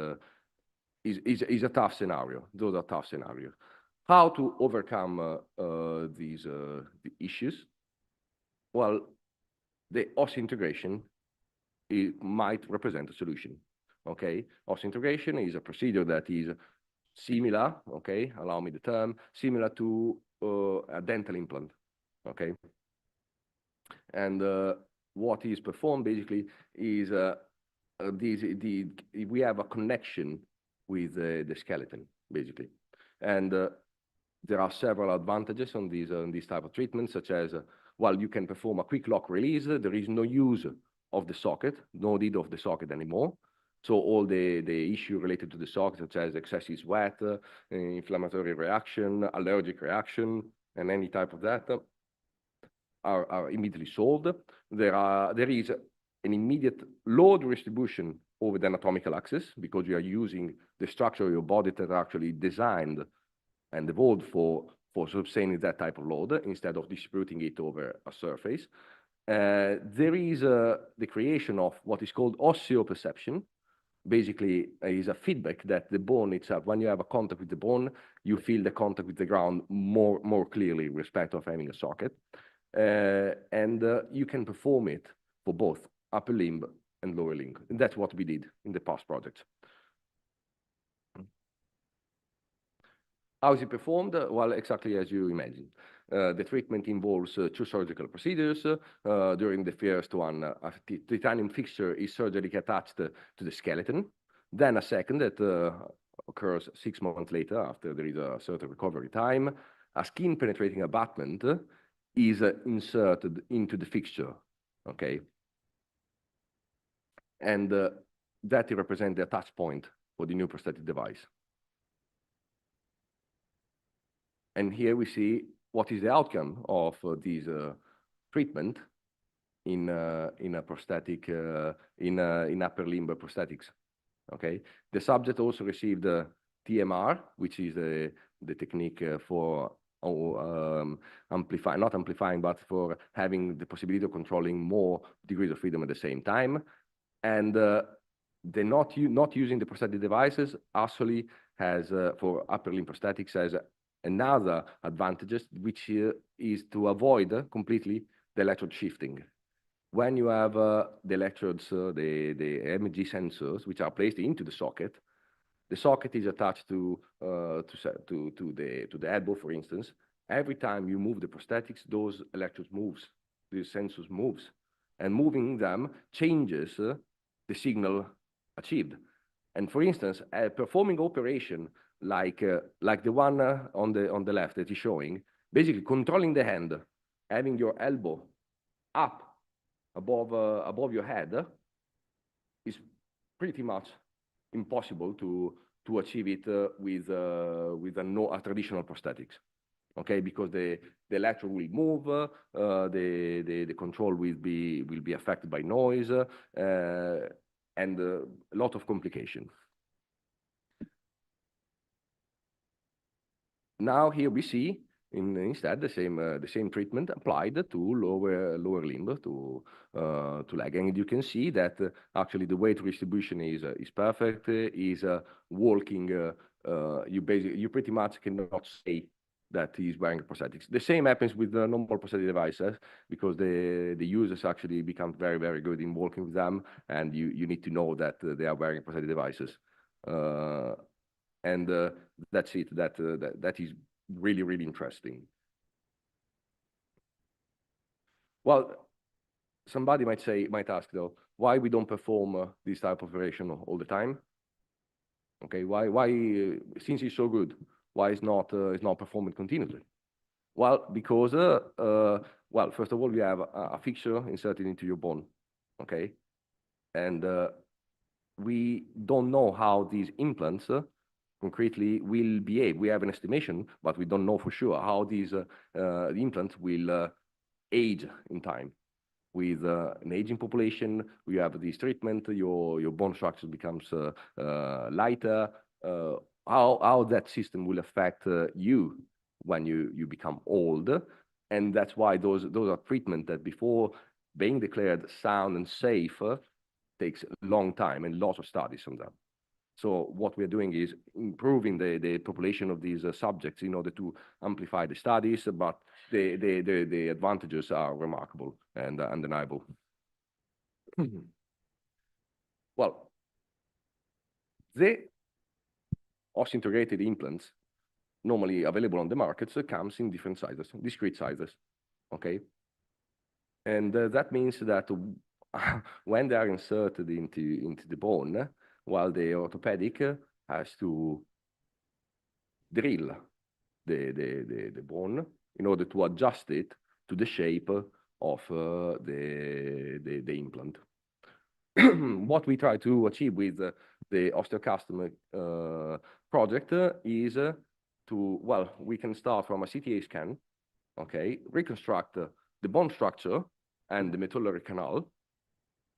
is a tough scenario. Those are tough scenarios. How to overcome these the issues? Well, the osseointegration might represent a solution. Okay, osseointegration is a procedure that is similar. Okay, allow me the term, similar to a dental implant. Okay, and what is performed basically is we have a connection with the skeleton, basically, and there are several advantages on these type of treatments, such as while you can perform a quick lock release, there is no use of the socket, no need of the socket anymore. So all the issue related to the socket, such as excessive sweat, inflammatory reaction, allergic reaction, and any type of that, are immediately solved. There is an immediate load distribution over the anatomical axis, because you are using the structure of your body that are actually designed and evolved for sustaining that type of load, instead of distributing it over a surface. There is the creation of what is called osseoperception, basically is a feedback that the bone itself, when you have a contact with the bone, you feel the contact with the ground more clearly with respect of having a socket. And you can perform it for both upper limb and lower limb. And that's what we did in the past projects. How is it performed? Well, exactly as you imagine. The treatment involves 2 surgical procedures. During the first one, a titanium fixture is surgically attached to the skeleton. Then a second that occurs 6 months later after there is a certain recovery time. A skin penetrating abutment is inserted into the fixture, okay? And that represents the attach point for the new prosthetic device. And here we see what is the outcome of this treatment in a prosthetic, in upper limb prosthetics. Okay, the subject also received TMR, which is the technique for not amplifying, but for having the possibility of controlling more degrees of freedom at the same time. And the not using the prosthetic devices actually has, for upper limb prosthetics, has another advantages, which is to avoid completely the electrode shifting. When you have the electrodes, the MG sensors, which are placed into the socket is attached to the elbow, for instance. Every time you move the prosthetics, those electrodes moves, the sensors moves, and moving them changes the signal achieved. And for instance, performing operation like the one on the left that is showing, basically controlling the hand, having your elbow up above your head, is pretty much impossible to achieve it with a traditional prosthetics. Okay, because the electrode will move, the control will be affected by noise, and a lot of complication. Now here we see instead the same treatment applied to lower limb, to leg, and you can see that actually the weight distribution is perfect. Is walking. You pretty much cannot say that he's wearing prosthetics. The same happens with the normal prosthetic devices, because the users actually become very good in working with them, and you need to know that they are wearing prosthetic devices. And that's it. That is really interesting. Well, somebody might ask though, why we don't perform this type of operation all the time? Okay, why since it's so good, why is not performed continuously? Well, because well, first of all, we have a fixture inserted into your bone, okay, and we don't know how these implants concretely will behave. We have an estimation, but we don't know for sure how these implants will age in time. With an aging population, we have this treatment, your bone structure becomes lighter. How that system will affect you when you become old, and that's why those are treatment that before being declared sound and safe takes a long time and lots of studies on them. So what we're doing is improving the population of these subjects in order to amplify the studies, but the advantages are remarkable and undeniable. Well, the osseointegrated implants normally available on the markets comes in different sizes, discrete sizes, okay? And that means that when they are inserted into the bone, while the orthopedic has to drill the bone in order to adjust it to the shape of the implant. What we try to achieve with the osteocustom project is well, we can start from a CTA scan, okay, reconstruct the bone structure and the medullary canal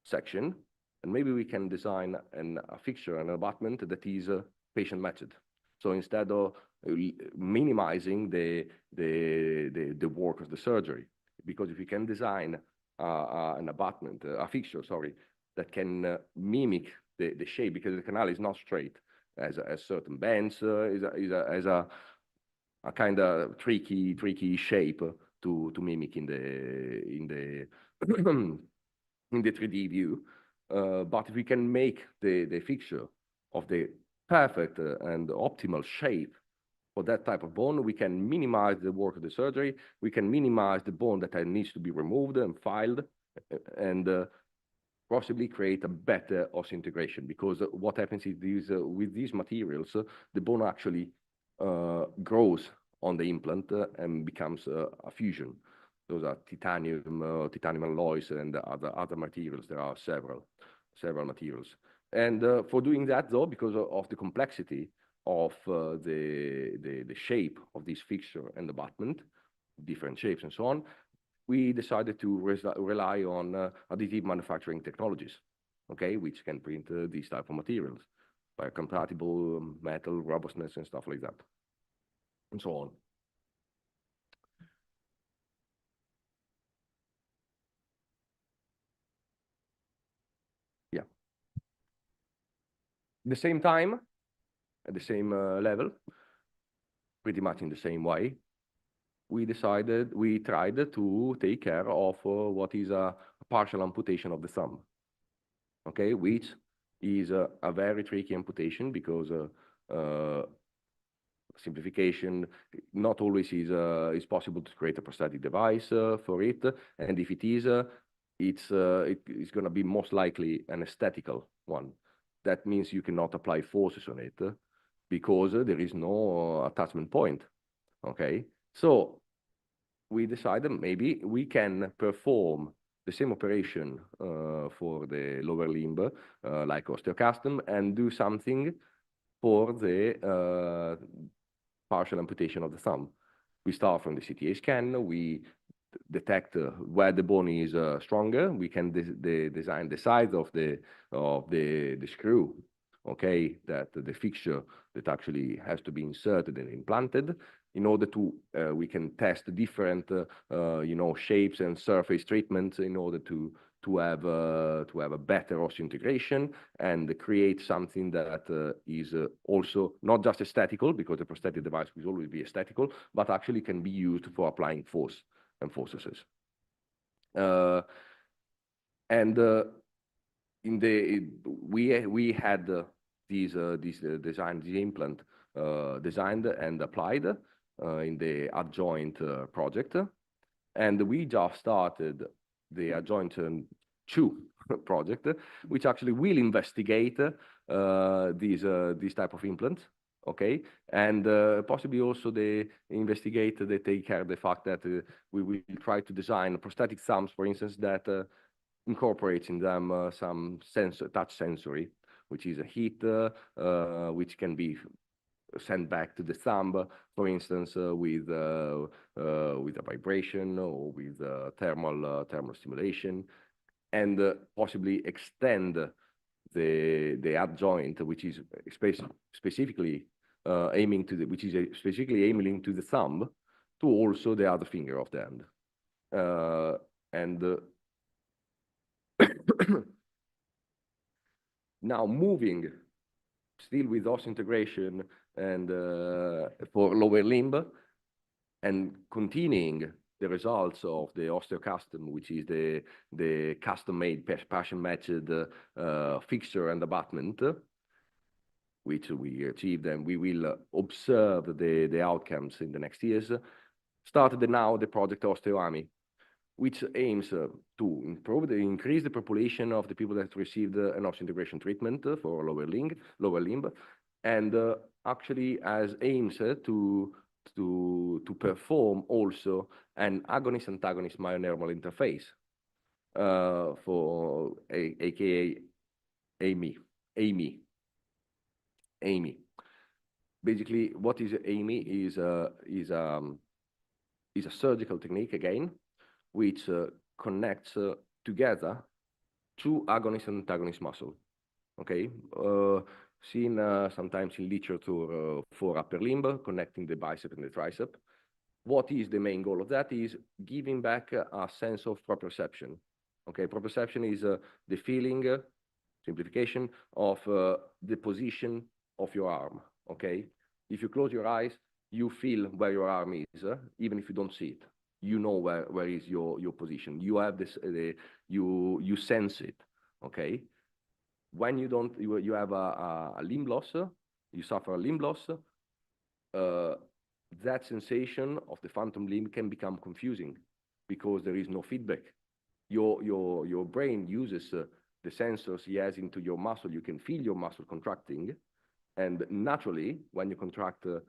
section, and maybe we can design a fixture, an abutment that is patient matched. So instead of minimizing the work of the surgery, because if you can design an abutment, a fixture, sorry, that can mimic the shape, because the canal is not straight, as certain bends, has a kind of tricky shape to mimic in the in the 3D view. But if we can make the fixture of the perfect and optimal shape for that type of bone, we can minimize the work of the surgery. We can minimize the bone that needs to be removed and filed, and possibly create a better osseointegration. Because what happens is with these materials, the bone actually grows on the implant and becomes a fusion. Those are titanium alloys and other materials. There are several materials. And for doing that, though, because of the complexity of the shape of this fixture and abutment, different shapes and so on, we decided to rely on additive manufacturing technologies, okay, which can print these type of materials, biocompatible metal, robustness, and stuff like that, and so on. Yeah. At the same time, at the same level, pretty much in the same way, we tried to take care of what is a partial amputation of the thumb, okay, which is a very tricky amputation because simplification, not always is possible to create a prosthetic device for it, and if it is, it's going to be most likely an aesthetical one. That means you cannot apply forces on it because there is no attachment point. Okay, so we decided maybe we can perform the same operation for the lower limb, like osteocustom, and do something for the partial amputation of the thumb. We start from the CTA scan, we detect where the bone is stronger, we can design the size of the screw, okay, that the fixture that actually has to be inserted and implanted, in order to, we can test different, shapes and surface treatments in order to have a better osseointegration and create something that is also not just aesthetical, because the prosthetic device will always be aesthetical, but actually can be used for applying force and forces. We had this implant designed and applied in the adjoint project, and we just started the adjoint 2 project, which actually will investigate these type of implants, okay, and possibly also they take care of the fact that we will try to design prosthetic thumbs, for instance, that incorporates in them some touch sensory, which is a heat, which can be sent back to the thumb, for instance, with a vibration or with thermal stimulation, and possibly extend the adjoint, which is specifically aiming to the thumb, to also the other finger of the hand, and now moving still with osseointegration and for lower limb, and continuing the results of the osteocustom, which is the custom-made passion-matched fixture and abutment, which we achieved, and we will observe the outcomes in the next years. Started now the project OsteoAMI, which aims to increase the population of the people that received an osseointegration treatment for lower limb, and actually has aims to perform also an agonist-antagonist myonerval interface for aka AMI. Basically, what is AMI is a surgical technique again, which connects together 2 agonist and antagonist muscle. Okay, seen sometimes in literature for upper limb, connecting the bicep and the tricep. What is the main goal of that? Is giving back a sense of proprioception. Okay, proprioception is the feeling, simplification of the position of your arm, okay? If you close your eyes, you feel where your arm is, even if you don't see it. You know where is your position. You have this, you sense it, okay? When you don't, you have a limb loss, you suffer a limb loss, that sensation of the phantom limb can become confusing because there is no feedback. Your brain uses the sensors he has into your muscle. You can feel your muscle contracting, and naturally, when you contract an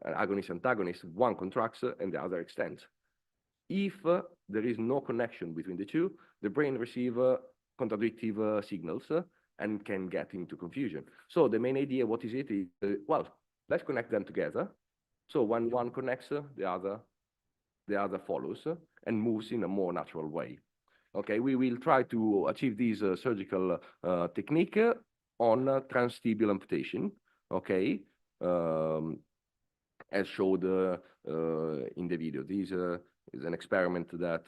agonist-antagonist, one contracts and the other extends. If there is no connection between the two, the brain receives contradictive signals and can get into confusion. So the main idea, what is it? Is, well, let's connect them together. So when one connects, the other follows and moves in a more natural way. Okay, we will try to achieve this surgical technique on transtibial amputation. Okay, as showed in the video. This is an experiment that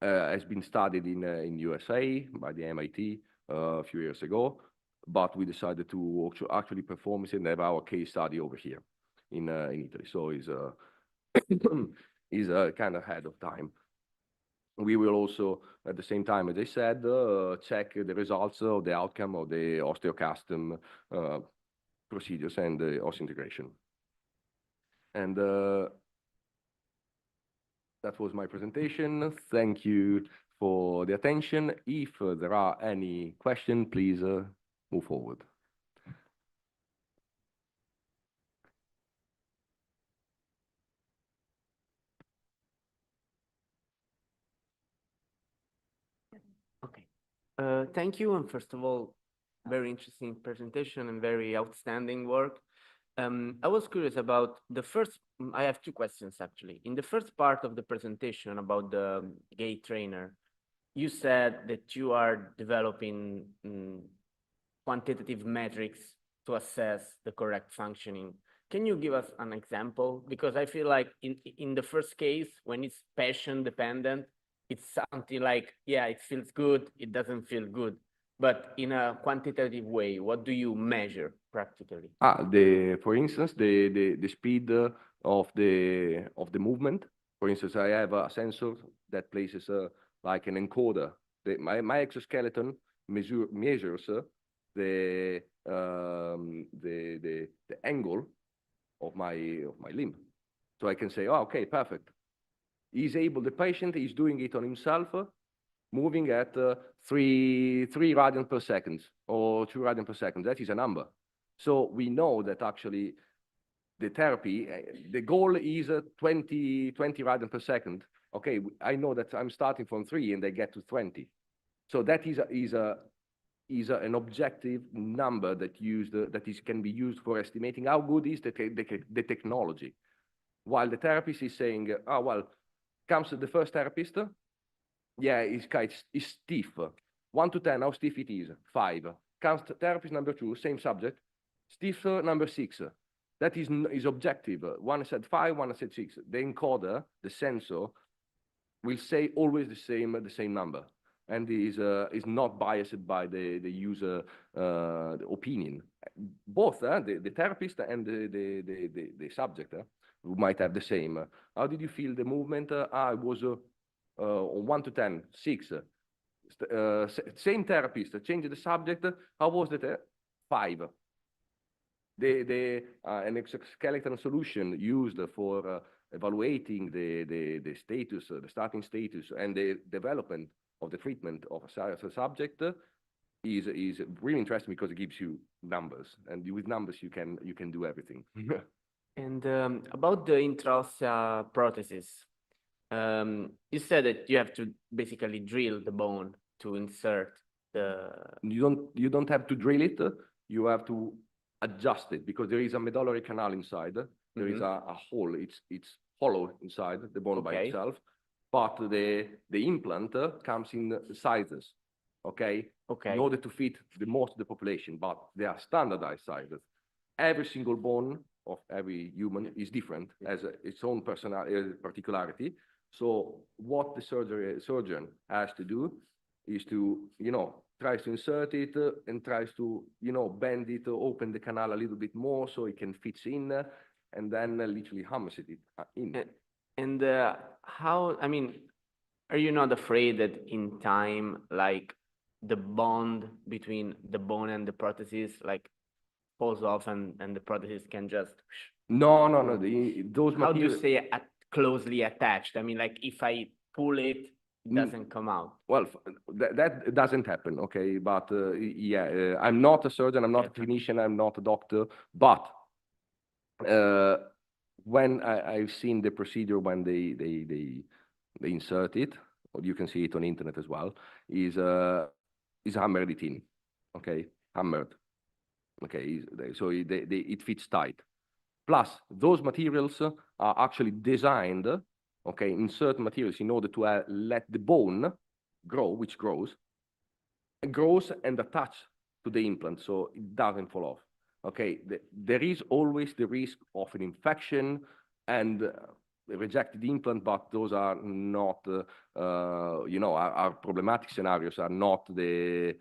has been studied in USA by the MIT a few years ago, but we decided to actually perform it and have our case study over here in Italy. So is kind of ahead of time. We will also, at the same time, as I said, check the results of the outcome of the osteocustom procedures and the osseointegration. And that was my presentation. Thank you for the attention. If there are any questions, please move forward. Okay. Thank you. And first of all, very interesting presentation and very outstanding work. I was curious about the first, I have two questions actually. In the first part of the presentation about the gait trainer, you said that you are developing quantitative metrics to assess the correct functioning. Can you give us an example? Because I feel like in the first case, when it's patient dependent, it's something like, yeah, it feels good, it doesn't feel good. But in a quantitative way, what do you measure practically? For instance, the speed of the movement. For instance, I have a sensor that places like an encoder. My exoskeleton measures the angle of my limb. So I can say, oh, okay, perfect. The patient is doing it on himself, moving at 3 radians per second or 2 radians per second. That is a number. So we know that actually the therapy, the goal is 20 radians per second. Okay, I know that I'm starting from 3 and I get to 20. So that is an objective number that can be used for estimating how good is the technology. While the therapist is saying, oh, well, comes the first therapist, yeah, it's stiff. 1 to 10, how stiff it is? 5. Comes therapist number 2, same subject, stiff number 6. That is objective. One said 5, one said 6. The encoder, the sensor, will say always the same number, and is not biased by the user opinion. Both the therapist and the subject who might have the same. How did you feel the movement? It was on 1 to 10, 6. Same therapist changed the subject. How was it? 5. An exoskeleton solution used for evaluating the status, the starting status, and the development of the treatment of a subject is really interesting because it gives you numbers, and with numbers you can do everything. And about the intraossea prosthesis, you said that you have to basically drill the bone to insert the. You don't have to drill it. You have to adjust it because there is a medullary canal inside. There is a hole. It's hollow inside the bone by itself, but the implant comes in sizes. Okay. In order to fit the most of the population, but they are standardized sizes. Every single bone of every human is different, has its own particularity. So what the surgeon has to do is to, tries to insert it and tries to, bend it, open the canal a little bit more so it can fit in, and then literally hammers it in. And how, I mean, are you not afraid that in time, like the bond between the bone and the prosthesis, like falls off and the prosthesis can just? No. Those How do you materials. say closely attached? I mean, like if I pull it, it doesn't come out. Well, that doesn't happen, okay? But yeah, I'm not a surgeon, I'm not a clinician, I'm not a doctor, but when I've seen the procedure when they insert it, or you can see it on internet as well, is hammered it in, okay? Hammered, okay? So it fits tight. Plus, those materials are actually designed, okay, in certain materials in order to let the bone grow, which grows and attach to the implant, so it doesn't fall off. Okay, there is always the risk of an infection and a rejected implant, but those are not, our problematic scenarios are not the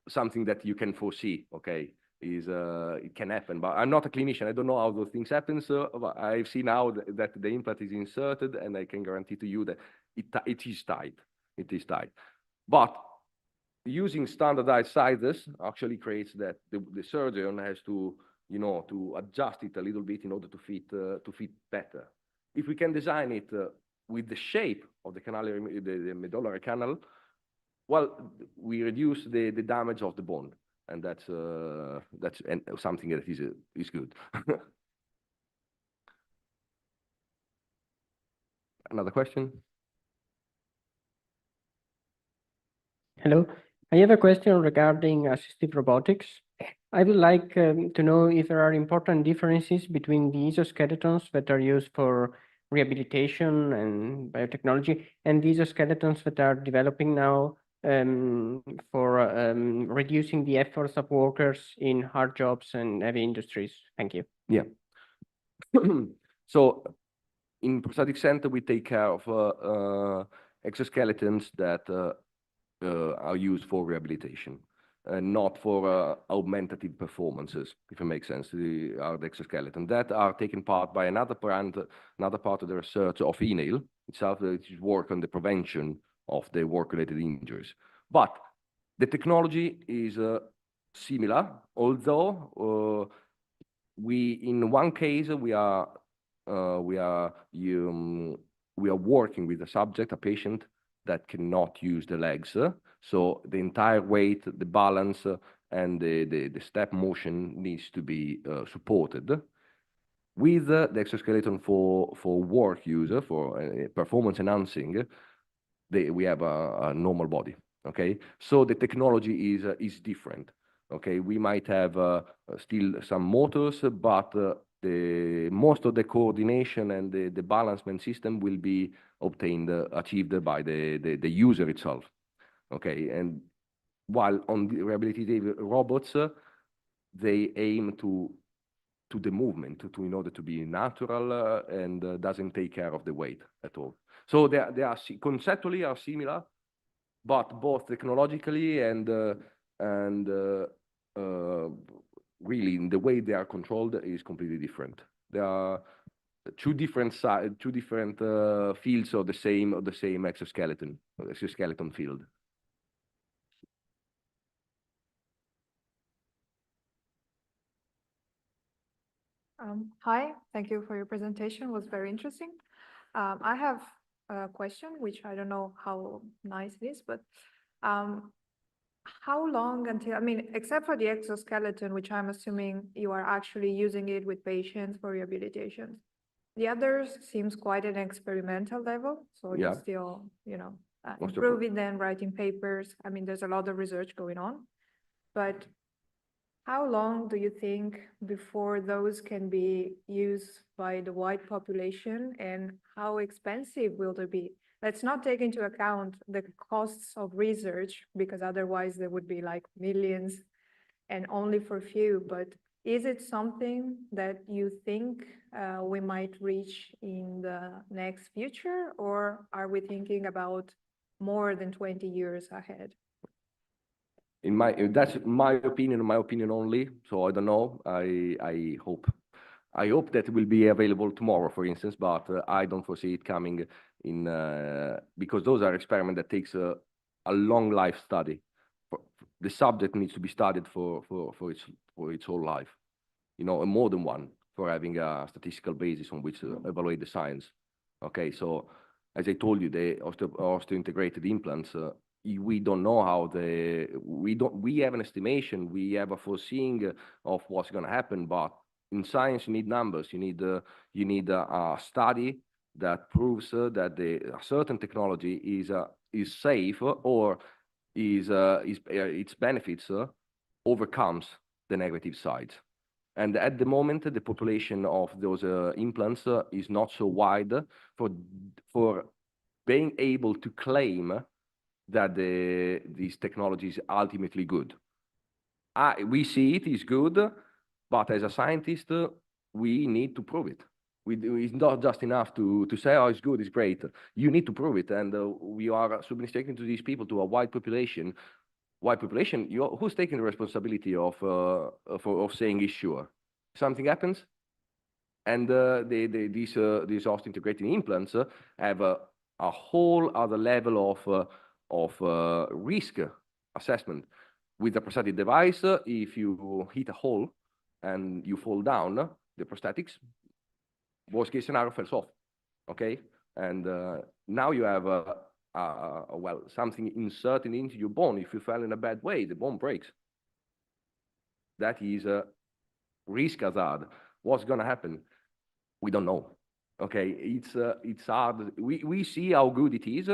something that you can foresee. Okay, it can happen, but I'm not a clinician. I don't know how those things happen. So but I've seen now that the implant is inserted, and I can guarantee to you that it is tight. It is tight, but using standardized sizes actually creates that the surgeon has to, to adjust it a little bit in order to fit better. If we can design it with the shape of the the medullary canal, well, we reduce the damage of the bone, and that's something that is good. Another question? Hello, I have a question regarding assistive robotics. I would like to know if there are important differences between the exoskeletons that are used for rehabilitation and biotechnology and the exoskeletons that are developing now for reducing the efforts of workers in hard jobs and heavy industries. Thank you. Yeah. So in prosthetic center, we take care of exoskeletons that are used for rehabilitation, not for augmentative performances, if it makes sense. The exoskeleton that are taken part by another part of the research of ENAIL itself, which is work on the prevention of the work-related injuries. But the technology is similar, although in one case we are working with a subject, a patient that cannot use the legs. So the entire weight, the balance, and the step motion needs to be supported. With the exoskeleton for work use, for performance enhancing, we have a normal body. Okay, so the technology is different. Okay, we might have still some motors, but most of the coordination and the balancement system will be achieved by the user itself. Okay, and while on the rehabilitative robots, they aim to the movement in order to be natural and doesn't take care of the weight at all. So they are conceptually are similar, but both technologically and really in the way they are controlled is completely different. There are two different fields of the same exoskeleton field. Hi, thank you for your presentation. It was very interesting. I have a question, which I don't know how nice it is, but how long until, I mean, except for the exoskeleton, which I'm assuming you are actually using it with patients for rehabilitation. The others seems quite an experimental level, so Yeah. you're still, Most of improving them, writing papers. I mean, there's a lot of research going on, but how long do you think before those can be used by the wide population, and how expensive will they be? Let's not take into account the costs of research, because otherwise there would be like millions and only for few, but is it something that you think we might reach in the next future, or are we thinking about more than 20 years ahead? That's my opinion only. So I don't know. I hope that it will be available tomorrow, for instance, but I don't foresee it coming in because those are experiments that takes a long life study. The subject needs to be studied for its whole life, you know, and more than one for having a statistical basis on which to evaluate the science. Okay, so as I told you, the osseointegrated implants. We don't know how we have an estimation, we have a foreseeing of what's going to happen, but in science you need numbers, you need a study that proves that a certain technology is safe or its benefits overcomes the negative sides. And at the moment, the population of those implants is not so wide for being able to claim that this technology is ultimately good. We see it is good, but as a scientist, we need to prove it. It's not just enough to say, oh, it's good, it's great. You need to prove it, and we are submitting to these people, to a wide population. Wide population, who's taking the responsibility of saying it's sure? Something happens, and these osseointegrating implants have a whole other level of risk assessment. With the prosthetic device, if you hit a hole and you fall down, the prosthetics, worst case scenario, falls off. Okay, and now you have well, something inserted into your bone. If you fell in a bad way, the bone breaks. That is a risk hazard. What's going to happen? We don't know. Okay, it's hard. We see how good it is,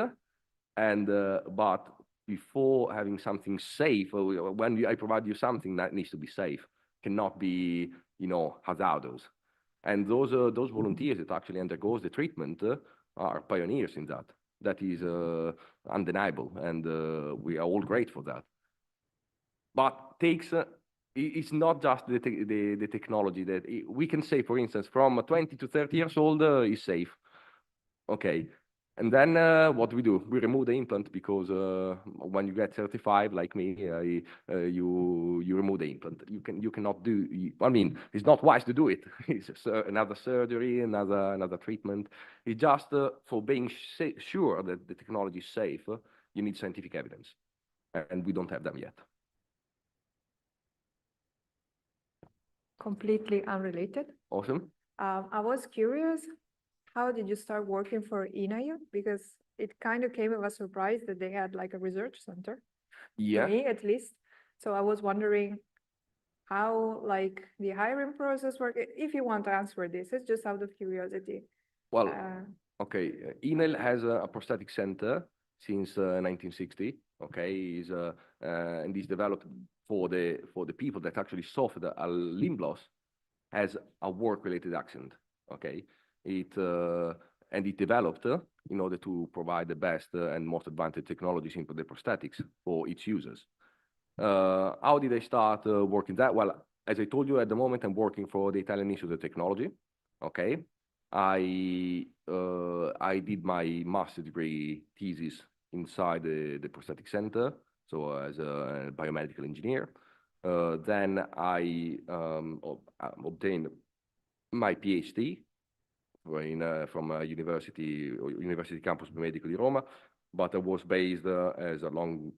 and but before having something safe, when I provide you something that needs to be safe, cannot be, you know, hazardous. And those volunteers that actually undergoes the treatment are pioneers in that. That is undeniable, and we are all great for that. But it's not just the technology that we can say, for instance, from 20 to 30 years old is safe. Okay. And then what do? We remove the implant because when you get 35, like me, you remove the implant. You cannot do. I mean, it's not wise to do it. It's another surgery, another treatment. It's just for being sure that the technology is safe. You need scientific evidence, and we don't have them yet. Completely unrelated. Awesome. I was curious, how did you start working for INAU? Because it kind of came as a surprise that they had like a research center. Yeah. To me, at least. So I was wondering how like the hiring process worked. If you want to answer this, it's just out of curiosity. Well, okay. INAU has a prosthetic center since 1960. Okay, and is developed for the people that actually suffered a limb loss as a work-related accident. Okay. And it developed in order to provide the best and most advanced technologies into the prosthetics for its users. How did I start working that? Well, as I told you, at the moment, I'm working for the Italian Institute of Technology. Okay. I did my master's degree thesis inside the prosthetic center, so as a biomedical engineer. Then I obtained my PhD from a University Campus Biomedico di Roma, but I was based as a long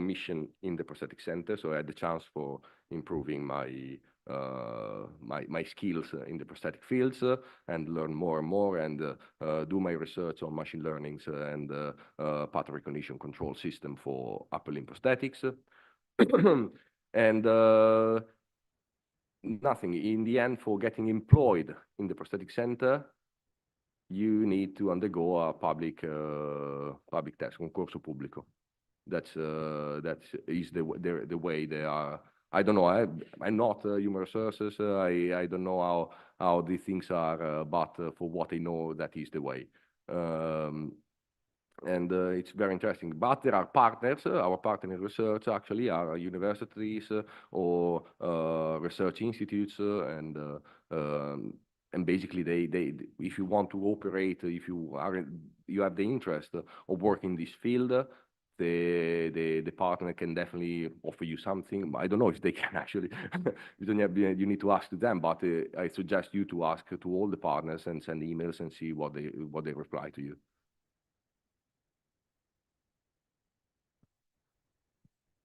mission in the prosthetic center, so I had the chance for improving my skills in the prosthetic fields and learn more and more and do my research on machine learnings and pattern recognition control system for upper limb prosthetics. And nothing. In the end, for getting employed in the prosthetic center, you need to undergo a public test, concorso pubblico. That is the way they are. I don't know. I'm not human resources. I don't know how these things are, but for what I know, that is the way. And it's very interesting. But there are partners. Our partner in research actually are universities or research institutes, and basically they if you want to operate, if you are you have the interest of working in this field, the partner can definitely offer you something. I don't know if they can actually. You don't have, you need to ask to them, but I suggest you to ask to all the partners and send emails and see what they reply to you.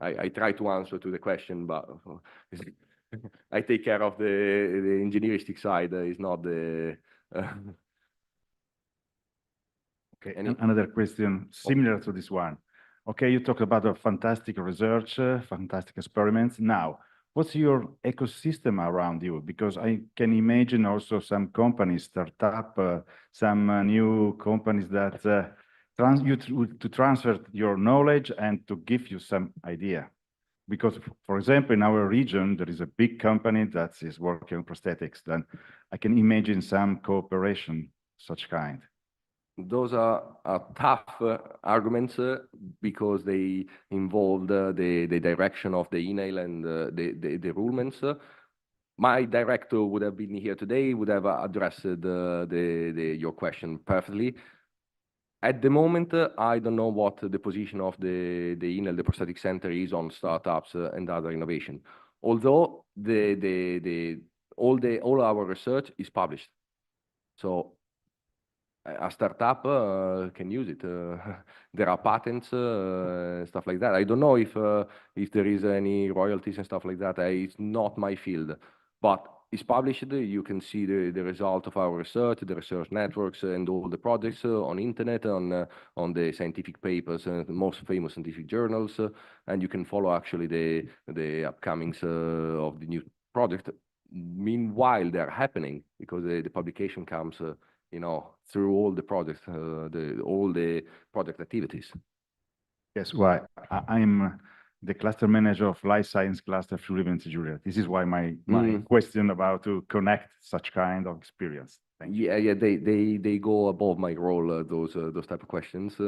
I try to answer to the question, but I take care of the engineeristic side. Is not the. Okay, Any- another question similar to this one. Okay, you talked about a fantastic research, fantastic experiments. Now, what's your ecosystem around you? Because I can imagine also some companies, startup, some new companies that to transfer your knowledge and to give you some idea. Because, for example, in our region, there is a big company that is working on prosthetics. Then I can imagine some cooperation, such kind. Those are tough arguments because they involve the direction of the email and the rulings. My director would have been here today, would have addressed your question perfectly. At the moment, I don't know what the position of the email, the prosthetic center is on startups and other innovation. Although all our research is published, so a startup can use it. There are patents, stuff like that. I don't know if there is any royalties and stuff like that. It's not my field, but it's published. You can see the result of our research, the research networks, and all the projects on internet, on the scientific papers, the most famous scientific journals, and you can follow actually the upcomings of the new project. Meanwhile, they're happening because the publication comes. Through all the projects, all the project activities. Yes, why I'm the cluster manager of life science cluster Friuli Venezia Giulia. This is why my question about to connect such kind of experience. Thank you. Yeah, they go above my role. Those type of questions.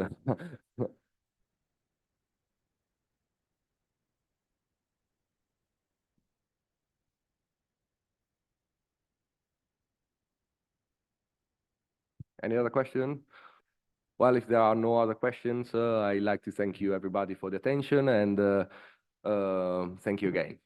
Any other question? Well, if there are no other questions, I'd like to thank you everybody for the attention and thank you again.